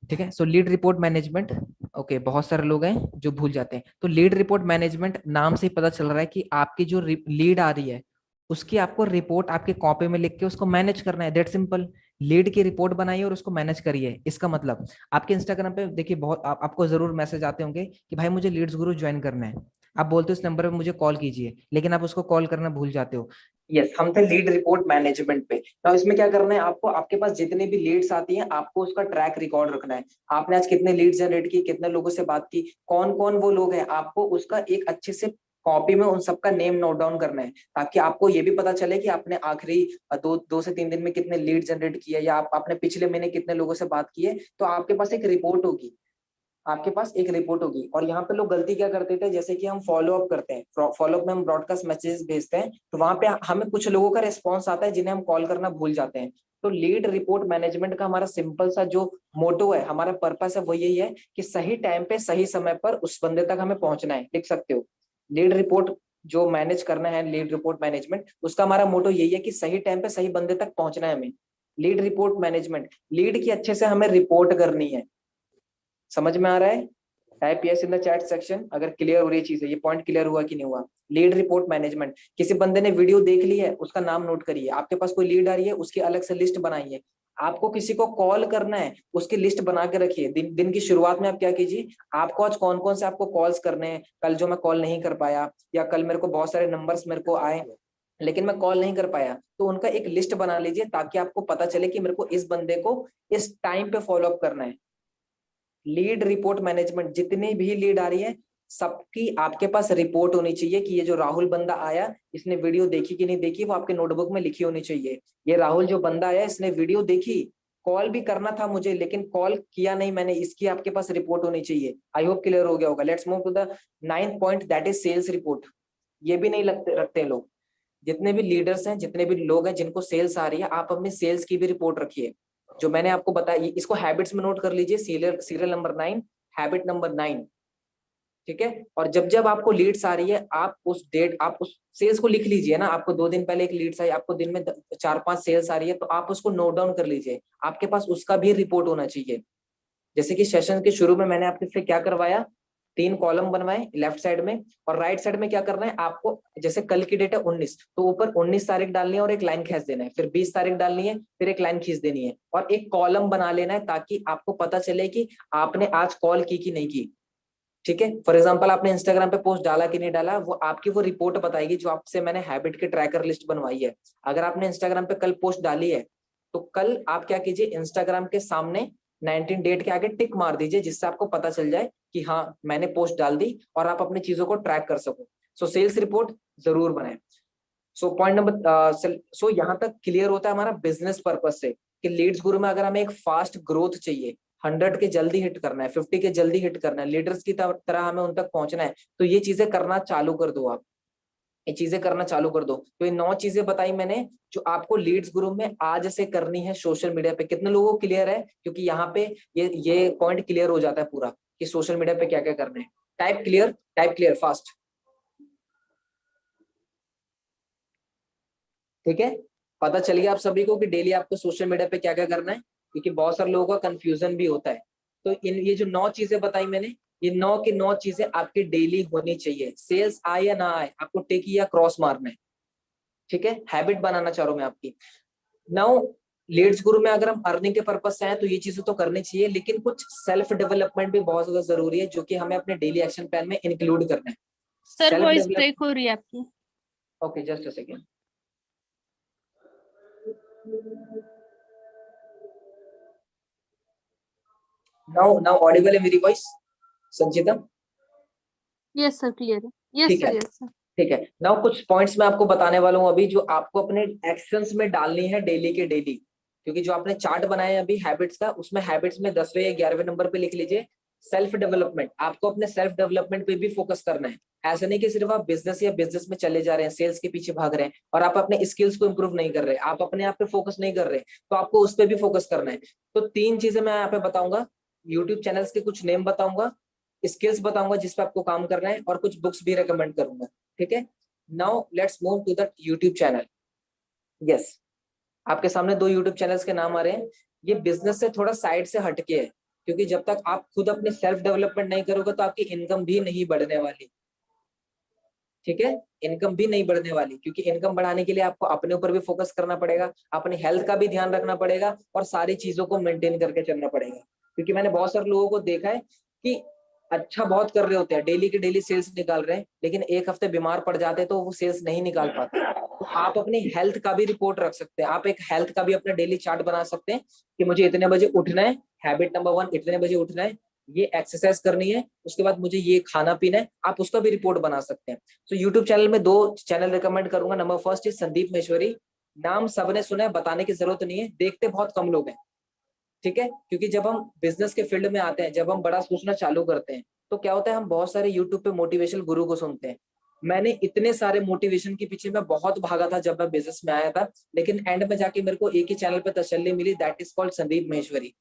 ठीक है, सो लीड रिपोर्ट मैनेजमेंट। ओके, बहुत सारे लोग हैं जो भूल जाते हैं। तो लीड रिपोर्ट मैनेजमेंट नाम से ही पता चल रहा है कि आपकी जो लीड आ रही है उसकी आपको रिपोर्ट आपके कॉपी में लिख के उसको मैनेज करना है, दैट सिंपल। लीड की रिपोर्ट बनाइए और उसको मैनेज करिए। इसका मतलब आपके इंस्टाग्राम पे देखिए बहुत आपको जरूर मैसेज आते होंगे कि भाई मुझे लीड्स गुरु ज्वाइन करना है। आप बोलते हो इस नंबर पे मुझे कॉल कीजिए, लेकिन आप उसको कॉल करना भूल जाते हो। यस, हम थे लीड रिपोर्ट मैनेजमेंट पे। तो इसमें क्या करना है आपको, आपके पास जितने भी लीड्स आती हैं आपको उसका ट्रैक रिकॉर्ड रखना है। आपने आज कितने लीड जनरेट की, कितने लोगों से बात की, कौन कौन वो लोग हैं, आपको उसका एक अच्छे से कॉपी में उन सबका नेम नोट डाउन करना है, ताकि आपको ये भी पता चले कि आपने आखिरी 2 से 3 दिन में कितने लीड जनरेट किए, या आपने पिछले महीने कितने लोगों से बात की है। तो आपके पास एक रिपोर्ट होगी, आपके पास एक रिपोर्ट होगी। और यहाँ पे लोग गलती क्या करते थे, जैसे कि हम फॉलो अप करते हैं, फॉलो अप में हम ब्रॉडकास्ट मैसेजेस भेजते हैं, तो वहां पे हमें कुछ लोगों का रिस्पॉन्स आता है जिन्हें हम कॉल करना भूल जाते हैं। तो लीड रिपोर्ट मैनेजमेंट का हमारा सिंपल सा जो मोटो है, हमारा पर्पस है, वो यही है कि सही टाइम पे सही समय पर उस बंदे तक हमें पहुंचना है। लिख सकते हो, लीड रिपोर्ट जो मैनेज करना है, लीड रिपोर्ट मैनेजमेंट, उसका हमारा मोटो यही है कि सही टाइम पे सही बंदे तक पहुंचना है हमें। लीड रिपोर्ट मैनेजमेंट, लीड की अच्छे से हमें रिपोर्ट करनी है। समझ में आ रहा है? Type yes in the chat section अगर क्लियर हो रही है चीजें, ये पॉइंट क्लियर हुआ कि नहीं हुआ। लीड रिपोर्ट मैनेजमेंट, किसी बंदे ने वीडियो देख ली है, उसका नाम नोट करिए। आपके पास कोई लीड आ रही है, उसकी अलग से लिस्ट बनाइए। आपको किसी को कॉल करना है, उसकी लिस्ट बना के रखिए। दिन की शुरुआत में आप क्या कीजिए, आपको आज कौन कौन से आपको कॉल्स करने हैं, कल जो मैं कॉल नहीं कर पाया, या कल मेरे को बहुत सारे नंबर्स मेरे को आए लेकिन मैं कॉल नहीं कर पाया, तो उनका एक लिस्ट बना लीजिए, ताकि आपको पता चले कि मेरे को इस बंदे को इस टाइम पे फॉलो अप करना है। लीड रिपोर्ट मैनेजमेंट, जितनी भी लीड आ रही है सबकी आपके पास रिपोर्ट होनी चाहिए कि ये जो राहुल बंदा आया, इसने वीडियो देखी कि नहीं देखी, वो आपके नोटबुक में लिखी होनी चाहिए। ये राहुल जो बंदा आया, इसने वीडियो देखी, कॉल भी करना था मुझे लेकिन कॉल किया नहीं मैंने, इसकी आपके पास रिपोर्ट होनी चाहिए। आई होप क्लियर हो गया होगा। Let's move to the 9th point, that is sales report. ये भी नहीं रखते लोग। जितने भी लीडर्स हैं, जितने भी लोग हैं जिनको सेल्स आ रही है, आप अपने सेल्स की भी रिपोर्ट रखिए। जो मैंने आपको बताया, इसको हैबिट्स में नोट कर लीजिए, सीरियल नंबर 9, हैबिट नंबर 9। ठीक है। और जब जब आपको लीड्स आ रही है, आप उस डेट, आप उस सेल्स को लिख लीजिए ना। आपको 2 दिन पहले एक लीड्स आई, आपको दिन में 4-5 सेल्स आ रही है, तो आप उसको नोट डाउन कर लीजिए। आपके पास उसका भी रिपोर्ट होना चाहिए। जैसे कि सेशन के शुरू में मैंने आपके से क्या करवाया, 3 कॉलम बनवाए लेफ्ट साइड में, और राइट साइड में क्या करना है आपको, जैसे कल की डेट है 19, तो ऊपर 19 तारीख डालनी है और एक लाइन खींच देना है, फिर 20 तारीख डालनी है, फिर एक लाइन खींच देनी है, और एक कॉलम बना लेना है, ताकि आपको पता चले कि आपने आज कॉल की कि नहीं की। ठीक है। फॉर एग्जाम्पल, आपने इंस्टाग्राम पे पोस्ट डाला कि नहीं डाला, वो आपकी वो रिपोर्ट बताएगी जो आपसे मैंने हैबिट के ट्रैकर लिस्ट बनवाई है। अगर आपने इंस्टाग्राम पे कल पोस्ट डाली है, तो कल आप क्या कीजिए, इंस्टाग्राम के सामने 19 डेट के आगे टिक मार दीजिए, जिससे आपको पता चल जाए कि हाँ मैंने पोस्ट डाल दी, और आप अपनी चीजों को ट्रैक कर सको। सो सेल्स रिपोर्ट जरूर बनाए। सो पॉइंट नंबर, सो यहाँ तक क्लियर होता है हमारा बिजनेस पर्पस से, कि लीड्स गुरु में अगर हमें एक फास्ट ग्रोथ चाहिए, 100 के जल्दी हिट करना है, 50 के जल्दी हिट करना है, लीडर्स की तरह हमें उन तक पहुंचना है, तो ये चीजें करना चालू कर दो आप। ये चीजें करना चालू कर दो। तो ये 9 चीजें बताई मैंने, जो आपको लीड्स ग्रुप में आज से करनी है सोशल मीडिया पे। कितने लोगों को क्लियर है? क्योंकि यहाँ पे ये पॉइंट क्लियर हो जाता है पूरा, कि सोशल मीडिया पे क्या क्या करना है। Type clear fast. ठीक है। पता चल गया आप सभी को कि डेली आपको सोशल मीडिया पे क्या क्या करना है, क्योंकि बहुत सारे लोगों का कंफ्यूजन भी होता है। तो इन ये जो 9 चीजें बताई मैंने, ये 9 की 9 चीजें आपकी डेली होनी चाहिए। सेल्स आए या ना आए, आपको टिक या क्रॉस मारना है। ठीक है। हैबिट बनाना चाह रहा हूं मैं आपकी। नाउ, लीड्स गुरु में अगर हम अर्निंग के पर्पज से हैं, तो ये चीजें तो करनी चाहिए, लेकिन कुछ सेल्फ डेवलपमेंट भी बहुत ज्यादा जरूरी है, जो कि हमें अपने डेली एक्शन प्लान में इंक्लूड करना है। Sir self voice develop break हो रही है आपकी। Okay, just a second. Now audible है मेरी voice, Sanchita? Yes sir clear है। यस ठीक है। Sir yes sir. ठीक है। नाउ कुछ पॉइंट्स मैं आपको बताने वाला हूँ अभी, जो आपको अपने एक्शंस में डालनी है डेली के डेली। क्योंकि जो आपने चार्ट बनाया है अभी हैबिट्स का, उसमें हैबिट्स में 10वें या 11वें नंबर पे लिख लीजिए सेल्फ डेवलपमेंट। आपको अपने सेल्फ डेवलपमेंट पे भी फोकस करना है। ऐसा नहीं कि सिर्फ आप बिजनेस में चले जा रहे हैं, सेल्स के पीछे भाग रहे हैं, और आप अपने स्किल्स को इंप्रूव नहीं कर रहे, आप अपने आप पे फोकस नहीं कर रहे, तो आपको उस पर भी फोकस करना है। तो 3 चीजें मैं यहाँ पे बताऊंगा। यूट्यूब चैनल्स के कुछ नेम बताऊंगा, स्किल्स बताऊंगा जिस पे आपको काम करना है, और कुछ बुक्स भी रेकमेंड करूंगा। ठीक है। Now let's move to the YouTube channel. Yes, आपके सामने 2 यूट्यूब चैनल्स के नाम आ रहे हैं। ये बिजनेस से थोड़ा साइड से हटके है, क्योंकि जब तक आप खुद अपने सेल्फ डेवलपमेंट नहीं करोगे, तो आपकी इनकम भी नहीं बढ़ने वाली। ठीक है। इनकम भी नहीं बढ़ने वाली, क्योंकि इनकम बढ़ाने के लिए आपको अपने ऊपर भी फोकस करना पड़ेगा, अपनी हेल्थ का भी ध्यान रखना पड़ेगा, और सारी चीजों को मेंटेन करके चलना पड़ेगा। क्योंकि मैंने बहुत सारे लोगों को देखा है कि अच्छा बहुत कर रहे होते हैं, डेली के डेली सेल्स निकाल रहे हैं, लेकिन एक हफ्ते बीमार पड़ जाते हैं, तो वो सेल्स नहीं निकाल पाते। तो आप अपनी हेल्थ का भी रिपोर्ट रख सकते हैं, आप एक हेल्थ का भी अपना डेली चार्ट बना सकते हैं कि मुझे इतने बजे उठना है, हैबिट नंबर 1 इतने बजे उठना है, ये एक्सरसाइज करनी है, उसके बाद मुझे ये खाना पीना है, आप उसका भी रिपोर्ट बना सकते हैं। तो यूट्यूब चैनल में 2 चैनल रिकमेंड करूंगा। Number first is Sandeep Maheshwari, नाम सबने सुना है, बताने की जरूरत नहीं है, देखते बहुत कम लोग हैं, ठीक है, क्योंकि जब हम बिजनेस के फील्ड में आते हैं, जब हम बड़ा सोचना चालू करते हैं, तो क्या होता है, हम बहुत सारे यूट्यूब पे मोटिवेशनल गुरु को सुनते हैं। मैंने इतने सारे मोटिवेशन के पीछे मैं बहुत भागा था जब मैं बिजनेस में आया था, लेकिन एंड में जाके मेरे को एक ही चैनल पे तसल्ली मिली, that is called Sandeep Maheshwari.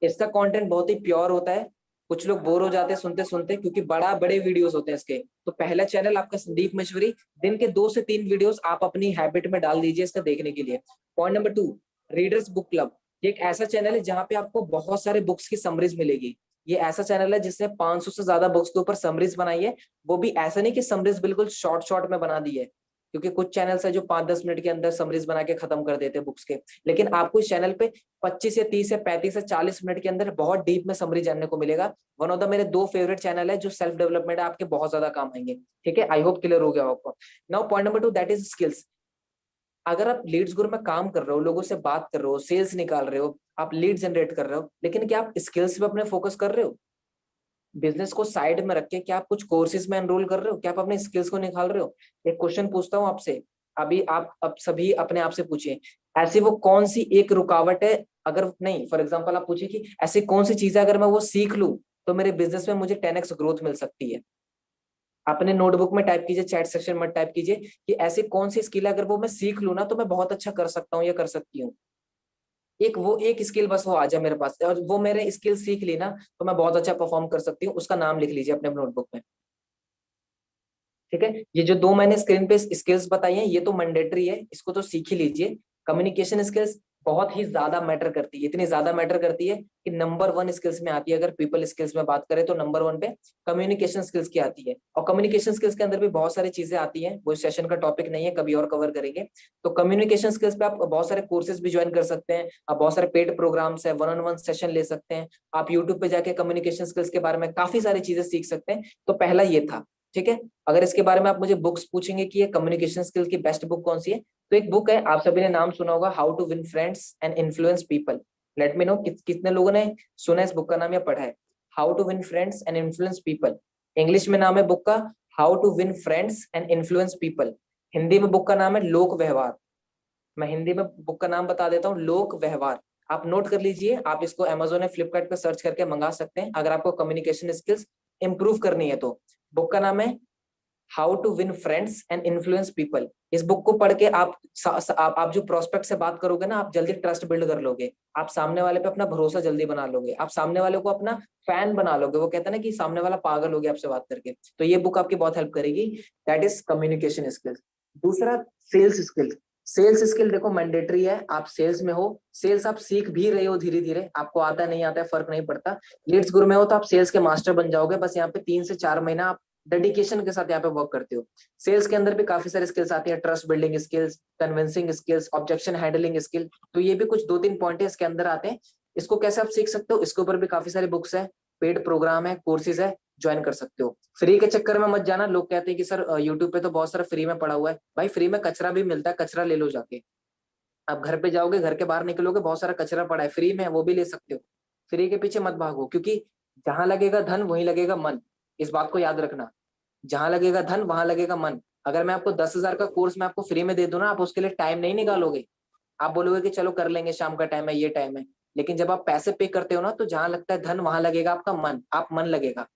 इसका कंटेंट बहुत ही प्योर होता है, कुछ लोग बोर हो जाते हैं सुनते सुनते, क्योंकि बड़े वीडियोस होते हैं इसके। तो पहला चैनल आपका संदीप महेश्वरी, दिन के 2 से 3 वीडियोस आप अपनी हैबिट में डाल दीजिए इसका देखने के लिए। Point number 2, readers book club. ये एक ऐसा चैनल है जहां पे आपको बहुत सारे बुक्स की समरीज मिलेगी। ये ऐसा चैनल है जिसने 500 से ज्यादा बुक्स के ऊपर समरीज बनाई है, वो भी ऐसा नहीं कि समरीज बिल्कुल शॉर्ट शॉर्ट में बना दी है, क्योंकि कुछ चैनल्स है जो 5-10 मिनट के अंदर समरीज बना के खत्म कर देते हैं बुक्स के, लेकिन आपको इस चैनल पे 25 से 30 से 35 से 40 मिनट के अंदर बहुत डीप में समरी जानने को मिलेगा। वन ऑफ द मेरे 2 फेवरेट चैनल है जो सेल्फ डेवलपमेंट है, आपके बहुत ज्यादा काम आएंगे, ठीक है। आई होप क्लियर हो गया आपको। Now point number 2, that is skills. अगर आप लीड्स ग्रुप में काम कर रहे हो, लोगों से बात कर रहे हो, सेल्स निकाल रहे हो, आप लीड जनरेट कर रहे हो, लेकिन क्या आप स्किल्स पे अपने फोकस कर रहे हो? बिजनेस को साइड में रख के क्या आप कुछ कोर्सेज में एनरोल कर रहे हो? क्या आप अपने स्किल्स को निकाल रहे हो? एक क्वेश्चन पूछता हूँ आपसे, अभी आप अब सभी अपने आप से पूछिए, ऐसी वो कौन सी एक रुकावट है, अगर नहीं, फॉर एग्जांपल आप पूछिए कि ऐसी कौन सी चीज है अगर मैं वो सीख लूं तो मेरे बिजनेस में मुझे 10x ग्रोथ मिल सकती है। अपने नोटबुक में टाइप कीजिए, चैट सेक्शन में टाइप कीजिए कि ऐसी कौन सी स्किल है अगर वो मैं सीख लूं ना तो मैं बहुत अच्छा कर सकता हूँ या कर सकती हूँ। एक स्किल बस वो आ जाए मेरे पास, और वो मेरे स्किल सीख ली ना तो मैं बहुत अच्छा परफॉर्म कर सकती हूँ, उसका नाम लिख लीजिए अपने नोटबुक में, ठीक है। ये जो 2 मैंने स्क्रीन पे स्किल्स बताई हैं ये तो मैंडेटरी है, इसको तो सीख ही लीजिए। कम्युनिकेशन स्किल्स बहुत ही ज्यादा मैटर करती है, इतनी ज्यादा मैटर करती है कि नंबर 1 स्किल्स में आती है। अगर पीपल स्किल्स में बात करें तो नंबर 1 पे कम्युनिकेशन स्किल्स की आती है, और कम्युनिकेशन स्किल्स के अंदर भी बहुत सारी चीजें आती हैं, वो सेशन का टॉपिक नहीं है, कभी और कवर करेंगे। तो कम्युनिकेशन स्किल्स पे आप बहुत सारे कोर्सेज भी ज्वाइन कर सकते हैं, आप बहुत सारे पेड प्रोग्राम्स है, 1-on-1 सेशन ले सकते हैं, आप यूट्यूब पे जाके कम्युनिकेशन स्किल्स के बारे में काफी सारी चीजें सीख सकते हैं। तो पहला ये था, ठीक है। अगर इसके बारे में आप मुझे बुक्स पूछेंगे कि ये कम्युनिकेशन स्किल की बेस्ट बुक कौन सी है, तो एक बुक है, आप सभी ने नाम सुना होगा, how to win friends and influence people. Let me know कितने लोगों ने सुना है इस बुक का नाम या पढ़ा है, how to win friends and influence people. English में नाम है बुक का how to win friends and influence people, Hindi में बुक का नाम है लोक व्यवहार। मैं हिंदी में बुक का नाम बता देता हूँ, लोक व्यवहार। आप नोट कर लीजिए, आप इसको अमेजोन या फ्लिपकार्ट पे सर्च करके मंगा सकते हैं अगर आपको कम्युनिकेशन स्किल्स इंप्रूव करनी है तो। बुक का नाम है how to win friends and influence people. इस बुक को पढ़ के आप जो प्रोस्पेक्ट से बात करोगे ना, आप जल्दी ट्रस्ट बिल्ड कर लोगे, आप सामने वाले पे अपना भरोसा जल्दी बना लोगे, आप सामने वाले को अपना फैन बना लोगे। वो कहते हैं ना कि सामने वाला पागल हो गया आपसे बात करके, तो ये बुक आपकी बहुत हेल्प करेगी। That is communication skills. दूसरा, सेल्स स्किल। सेल्स स्किल देखो मैंडेटरी है, आप सेल्स में हो, सेल्स आप सीख भी रहे हो धीरे धीरे, आपको आता नहीं आता है फर्क नहीं पड़ता। लीड्स गुरु में हो तो आप सेल्स के मास्टर बन जाओगे, बस यहाँ पे 3 से 4 महीना आप डेडिकेशन के साथ यहाँ पे वर्क करते हो। सेल्स के अंदर भी काफी सारी स्किल्स आती है, trust building skills, convincing skills, objection handling skill. तो ये भी कुछ 2-3 पॉइंट है इसके अंदर आते हैं। इसको कैसे आप सीख सकते हो, इसके ऊपर भी काफी सारी बुक्स है, पेड प्रोग्राम है, कोर्सेज है, ज्वाइन कर सकते हो। फ्री के चक्कर में मत जाना, लोग कहते हैं कि सर यूट्यूब पे तो बहुत सारा फ्री में पड़ा हुआ है, भाई फ्री में कचरा भी मिलता है, कचरा ले लो जाके। आप घर पे जाओगे, घर के बाहर निकलोगे, बहुत सारा कचरा पड़ा है फ्री में, वो भी ले सकते हो। फ्री के पीछे मत भागो, क्योंकि जहां लगेगा धन वहीं लगेगा मन, इस बात को याद रखना। जहां लगेगा धन वहां लगेगा मन। अगर मैं आपको 10,000 का कोर्स मैं आपको फ्री में दे दूं ना, आप उसके लिए टाइम नहीं निकालोगे, आप बोलोगे कि चलो कर लेंगे, शाम का टाइम है, ये टाइम है। लेकिन जब आप पैसे पे करते हो ना, तो जहां लगता है धन वहां लगेगा आपका मन, आप मन लगेगा,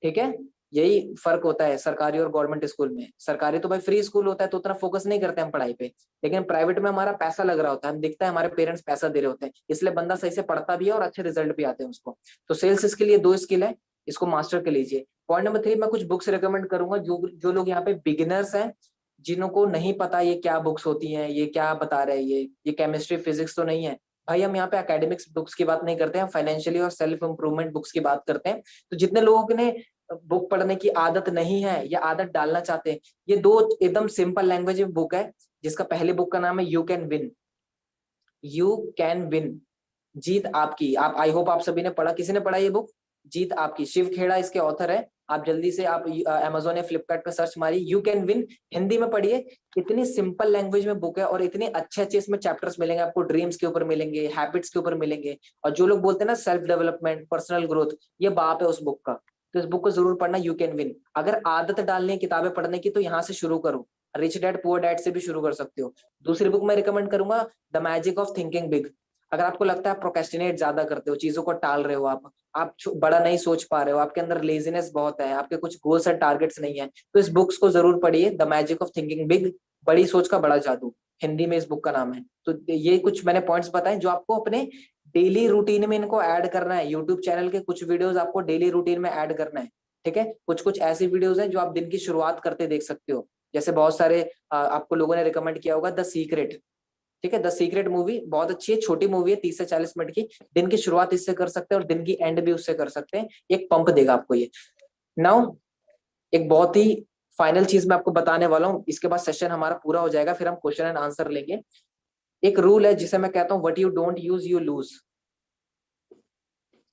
ठीक है। यही फर्क होता है सरकारी और गवर्नमेंट स्कूल में। सरकारी तो भाई फ्री स्कूल होता है तो उतना फोकस नहीं करते हम पढ़ाई पे, लेकिन प्राइवेट में हमारा पैसा लग रहा होता है, हम दिखता है हमारे पेरेंट्स पैसा दे रहे होते हैं, इसलिए बंदा सही से पढ़ता भी है और अच्छे रिजल्ट भी आते हैं उसको। तो सेल्स स्किल ये 2 स्किल है, इसको मास्टर कर लीजिए। पॉइंट नंबर 3, मैं कुछ बुक्स रिकमेंड करूंगा, जो जो लोग यहाँ पे बिगिनर्स हैं, जिनको नहीं पता ये क्या बुक्स होती हैं, ये क्या बता रहे हैं, ये केमिस्ट्री फिजिक्स तो नहीं है। भाई हम यहाँ पे एकेडमिक्स बुक्स की बात नहीं करते हैं, फाइनेंशियली और सेल्फ इंप्रूवमेंट बुक्स की बात करते हैं। तो जितने लोगों ने बुक पढ़ने की आदत नहीं है या आदत डालना चाहते हैं, ये 2 एकदम सिंपल लैंग्वेज में बुक है, जिसका पहले बुक का नाम है you can win. You can win, जीत आपकी। आप आई होप आप सभी ने पढ़ा, किसी ने पढ़ा ये बुक? जीत आपकी, शिव खेड़ा इसके ऑथर है। आप जल्दी से आप अमेजोन या फ्लिपकार्ट पे सर्च मारिए, यू कैन विन, हिंदी में पढ़िए। इतनी सिंपल लैंग्वेज में बुक है और इतने अच्छे अच्छे इसमें चैप्टर्स मिलेंगे आपको, ड्रीम्स के ऊपर मिलेंगे, हैबिट्स के ऊपर मिलेंगे। और जो लोग बोलते हैं ना सेल्फ डेवलपमेंट, पर्सनल ग्रोथ, ये बाप है उस बुक का। तो इस बुक को जरूर पढ़ना, यू कैन विन। अगर आदत डालनी है किताबें पढ़ने की तो यहाँ से शुरू करो, रिच डैड पुअर डैड से भी शुरू कर सकते हो। दूसरी बुक मैं रिकमेंड करूंगा, the magic of thinking big. अगर आपको लगता है आप प्रोक्रेस्टिनेट ज्यादा करते हो, चीजों को टाल रहे हो, आप बड़ा नहीं सोच पा रहे हो, आपके अंदर लेजीनेस बहुत है, आपके कुछ गोल्स एंड टारगेट्स नहीं है, तो इस बुक्स को जरूर पढ़िए, the magic of thinking big, बड़ी सोच का बड़ा जादू, हिंदी में इस बुक का नाम है। तो ये कुछ मैंने पॉइंट्स बताए जो आपको अपने डेली रूटीन में इनको ऐड करना है। यूट्यूब चैनल के कुछ वीडियोस आपको डेली रूटीन में ऐड करना है, ठीक है। कुछ कुछ ऐसी वीडियोस हैं जो आप दिन की शुरुआत करते देख सकते हो। जैसे बहुत सारे आपको लोगों ने रिकमेंड किया होगा द सीक्रेट, ठीक है। द सीक्रेट मूवी बहुत अच्छी है, छोटी मूवी है, 30 से 40 मिनट की। दिन की शुरुआत इससे कर सकते हैं और दिन की एंड भी उससे कर सकते हैं। एक पंप देगा आपको ये। नाउ एक बहुत ही फाइनल चीज मैं आपको बताने वाला हूँ, इसके बाद सेशन हमारा पूरा हो जाएगा, फिर हम क्वेश्चन एंड आंसर लेंगे। एक रूल है जिसे मैं कहता हूँ what you don't use you loose.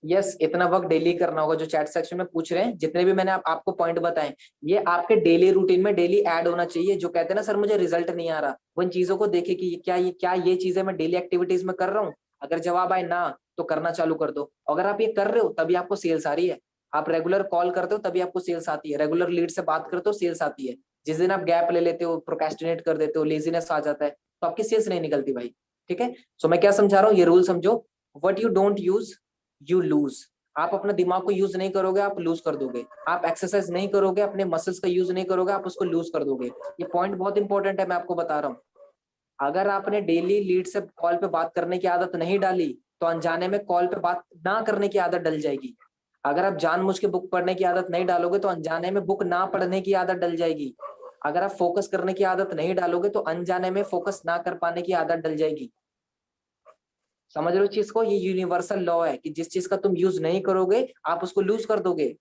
Yes, इतना वर्क डेली करना होगा जो चैट सेक्शन में पूछ रहे हैं, जितने भी मैंने आपको पॉइंट बताए, ये आपके डेली रूटीन में डेली ऐड होना चाहिए। जो कहते हैं ना सर मुझे रिजल्ट नहीं आ रहा, वो इन चीजों को देखे कि क्या ये चीजें मैं डेली एक्टिविटीज में कर रहा हूँ। अगर जवाब आए ना, तो करना चालू कर दो। अगर आप ये कर रहे हो तभी आपको सेल्स आ रही है। आप रेगुलर कॉल करते हो तभी आपको सेल्स आती है, रेगुलर लीड से बात करते हो सेल्स आती है। जिस दिन आप गैप ले लेते हो, प्रोक्रेस्टिनेट कर देते हो, लेजीनेस आ जाता है, तो आपकी सेल्स नहीं निकलती भाई, ठीक है। सो मैं क्या समझा रहा हूँ, ये रूल समझो, what you don't use you loose. आप अपना दिमाग को यूज नहीं करोगे, आप लूज कर दोगे। आप एक्सरसाइज नहीं करोगे, अपने मसल्स का यूज नहीं करोगे, आप उसको लूज कर दोगे। ये पॉइंट बहुत इंपॉर्टेंट है, मैं आपको बता रहा हूँ। अगर आपने डेली लीड से कॉल पे बात करने की आदत नहीं डाली, तो अनजाने में कॉल पे बात ना करने की आदत डल जाएगी। अगर आप जानबूझ के बुक पढ़ने की आदत नहीं डालोगे, तो अनजाने में बुक ना पढ़ने की आदत डल जाएगी। अगर आप फोकस करने की आदत नहीं डालोगे, तो अनजाने में फोकस ना कर पाने की आदत डल जाएगी। समझ रहे हो चीज को, ये यूनिवर्सल लॉ है कि जिस चीज का तुम यूज नहीं करोगे, आप उसको लूज कर दोगे।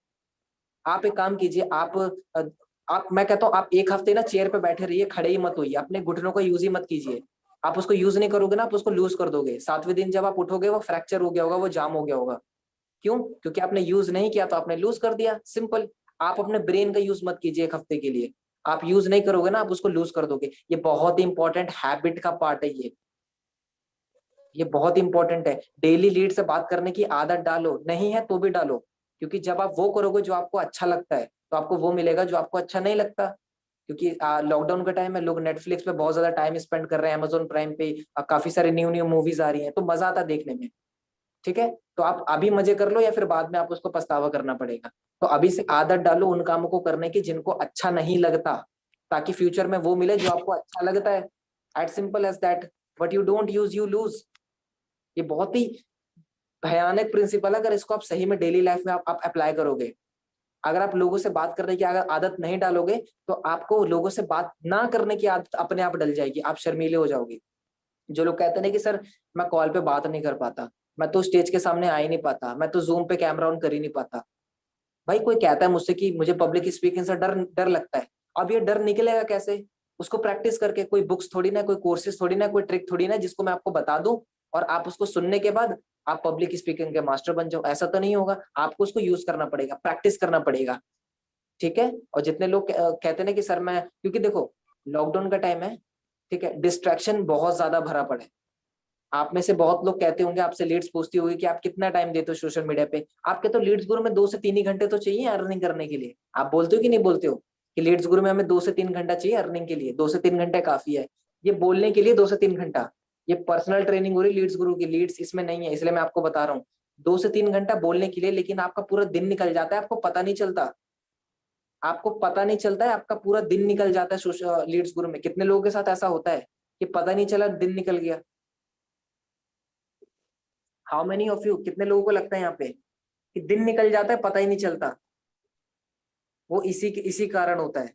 आप एक काम कीजिए, आप मैं कहता हूँ आप एक हफ्ते ना चेयर पे बैठे रहिए, खड़े ही मत होइए, अपने घुटनों का यूज ही मत कीजिए। आप उसको यूज नहीं करोगे ना, आप उसको लूज कर दोगे। 7वें दिन जब आप उठोगे, वो फ्रैक्चर हो गया होगा, वो जाम हो गया होगा। क्यों? क्योंकि आपने यूज नहीं किया, तो आपने लूज कर दिया, सिंपल। आप अपने ब्रेन का यूज मत कीजिए एक हफ्ते के लिए। आप यूज नहीं करोगे ना, आप उसको लूज कर दोगे। ये बहुत ही इंपॉर्टेंट हैबिट का पार्ट है ये बहुत इंपॉर्टेंट है। डेली लीड से बात करने की आदत डालो, नहीं है तो भी डालो। क्योंकि जब आप वो करोगे जो आपको अच्छा लगता है, तो आपको वो मिलेगा जो आपको अच्छा नहीं लगता। क्योंकि लॉकडाउन का टाइम है, लोग नेटफ्लिक्स पे बहुत ज्यादा टाइम स्पेंड कर रहे हैं, अमेजोन प्राइम पे काफी सारे न्यू न्यू मूवीज आ रही हैं, तो मजा आता है देखने में, ठीक है। तो आप अभी मजे कर लो, या फिर बाद में आप उसको पछतावा करना पड़ेगा। तो अभी से आदत डालो उन कामों को करने की जिनको अच्छा नहीं लगता, ताकि फ्यूचर में वो मिले जो आपको अच्छा लगता है। At simple as that, what you don't use you lose. ये बहुत ही भयानक प्रिंसिपल है, अगर इसको आप सही में डेली लाइफ में आप अप्लाई करोगे। अगर आप लोगों से बात करने की अगर आदत नहीं डालोगे, तो आपको लोगों से बात ना करने की आदत अपने आप डल जाएगी, आप शर्मीले हो जाओगे। जो लोग कहते हैं कि सर मैं कॉल पे बात नहीं कर पाता, मैं तो स्टेज के सामने आ ही नहीं पाता, मैं तो जूम पे कैमरा ऑन कर ही नहीं पाता। भाई कोई कहता है मुझसे कि मुझे पब्लिक स्पीकिंग से डर डर लगता है, अब ये डर निकलेगा कैसे? उसको प्रैक्टिस करके। कोई बुक्स थोड़ी ना, कोई कोर्सेज थोड़ी ना, कोई ट्रिक थोड़ी ना जिसको मैं आपको बता दूं और आप उसको सुनने के बाद आप पब्लिक स्पीकिंग के मास्टर बन जाओ। ऐसा तो नहीं होगा, आपको उसको यूज करना पड़ेगा, प्रैक्टिस करना पड़ेगा, ठीक है। और जितने लोग कहते हैं ना कि सर मैं, क्योंकि देखो लॉकडाउन का टाइम है, ठीक है, डिस्ट्रैक्शन बहुत ज्यादा भरा पड़ा है। आप में से बहुत लोग कहते होंगे, आपसे लीड्स पूछती होगी कि आप कितना टाइम देते हो सोशल मीडिया पे। आपके तो लीड्स गुरु में 2 से 3 ही घंटे तो चाहिए अर्निंग करने के लिए। आप बोलते हो कि नहीं बोलते हो कि लीड्स गुरु में हमें 2 से 3 घंटा चाहिए अर्निंग के लिए? 2 से 3 घंटे काफी है ये बोलने के लिए, 2 से 3 घंटा। ये पर्सनल ट्रेनिंग हो रही लीड्स गुरु की, लीड्स इसमें नहीं है, इसलिए मैं आपको बता रहा हूँ। 2 से 3 घंटा बोलने के लिए, लेकिन आपका पूरा दिन निकल जाता है, आपको पता नहीं चलता। आपको पता नहीं चलता है, आपका पूरा दिन निकल जाता है सोशल लीड्स गुरु में। कितने लोगों के साथ ऐसा होता है कि पता नहीं चला दिन निकल गया? हाउ मेनी ऑफ यू, कितने लोगों को लगता है यहाँ पे कि दिन निकल जाता है पता ही नहीं चलता? वो इसी कारण होता है,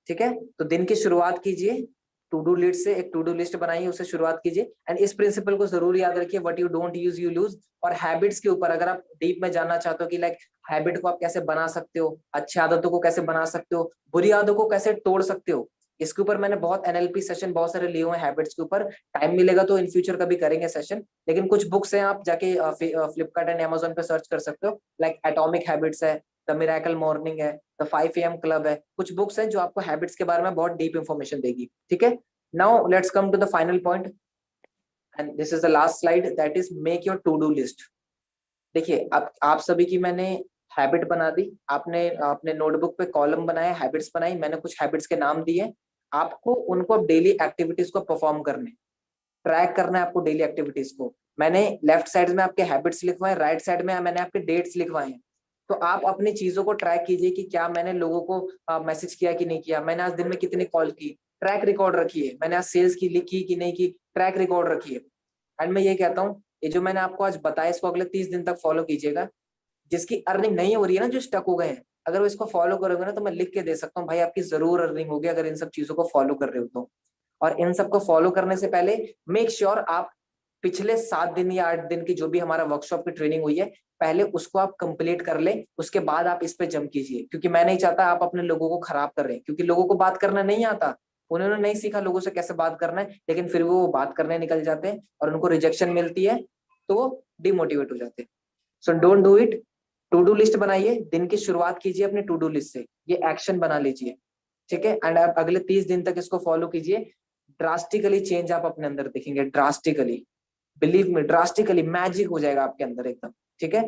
ठीक है। तो दिन की शुरुआत कीजिए, टू डू लिस्ट से, एक टू डू लिस्ट बनाइए, उससे शुरुआत कीजिए। एंड इस प्रिंसिपल को जरूर याद रखिए, what you don't use you loose. और हैबिट्स के ऊपर अगर आप डीप में जानना चाहते हो कि लाइक हैबिट को आप कैसे बना सकते हो, अच्छी आदतों को कैसे बना सकते हो, बुरी आदतों को कैसे तोड़ सकते हो, इसके ऊपर मैंने बहुत एनएलपी सेशन बहुत सारे लिए हुए हैं हैबिट्स के ऊपर, टाइम मिलेगा तो इन फ्यूचर कभी करेंगे सेशन। लेकिन कुछ बुक्स हैं, आप जाके फ्लिपकार्ट एंड अमेजोन पे सर्च कर सकते हो, लाइक एटॉमिक हैबिट्स है, द मिरेकल मॉर्निंग है, द 5 AM क्लब है, कुछ बुक्स हैं जो आपको हैबिट्स के बारे में बहुत डीप इंफॉर्मेशन देगी। ठीक है, now let's come to the final point and this is the last slide, that is make your to do list. देखिए आप सभी की मैंने हैबिट बना दी, आपने अपने नोटबुक पे कॉलम बनाया, हैबिट्स बनाई, मैंने कुछ हैबिट्स के नाम दिए, आपको उनको डेली एक्टिविटीज को परफॉर्म करने, ट्रैक करना है आपको डेली एक्टिविटीज को। मैंने लेफ्ट साइड में आपके हैबिट्स लिखवाए, राइट साइड में मैंने आपके डेट्स लिखवाए हैं। तो आप अपनी चीजों को ट्रैक कीजिए कि क्या मैंने लोगों को मैसेज किया कि नहीं किया, मैंने आज दिन में कितनी कॉल की, ट्रैक रिकॉर्ड रखिए, मैंने आज सेल्स की लिखी कि नहीं की, ट्रैक रिकॉर्ड रखिए। एंड मैं ये कहता हूँ, ये जो मैंने आपको आज बताया इसको अगले 30 दिन तक फॉलो कीजिएगा। जिसकी अर्निंग नहीं हो रही है ना, जो स्टक हो गए हैं, अगर वो इसको फॉलो करोगे ना तो मैं लिख के दे सकता हूँ भाई आपकी जरूर अर्निंग होगी, अगर इन सब चीजों को फॉलो कर रहे हो तो। और इन सबको फॉलो करने से पहले मेक श्योर आप पिछले 7 दिन या 8 दिन की जो भी हमारा वर्कशॉप की ट्रेनिंग हुई है, पहले उसको आप कंप्लीट कर लें, उसके बाद आप इस पे जंप कीजिए। क्योंकि मैं नहीं चाहता आप अपने लोगों को खराब कर रहे हैं, क्योंकि लोगों को बात करना नहीं आता, उन्होंने नहीं सीखा लोगों से कैसे बात करना है, लेकिन फिर वो बात करने निकल जाते हैं और उनको रिजेक्शन मिलती है तो वो डिमोटिवेट हो जाते हैं। So don't do it. To do list बनाइए, दिन की शुरुआत कीजिए अपनी टू डू लिस्ट से, ये एक्शन बना लीजिए। ठीक है, एंड आप अगले 30 दिन तक इसको फॉलो कीजिए, ड्रास्टिकली चेंज आप अपने अंदर देखेंगे, drastically, believe me, drastically magic हो जाएगा आपके अंदर एकदम। ठीक है।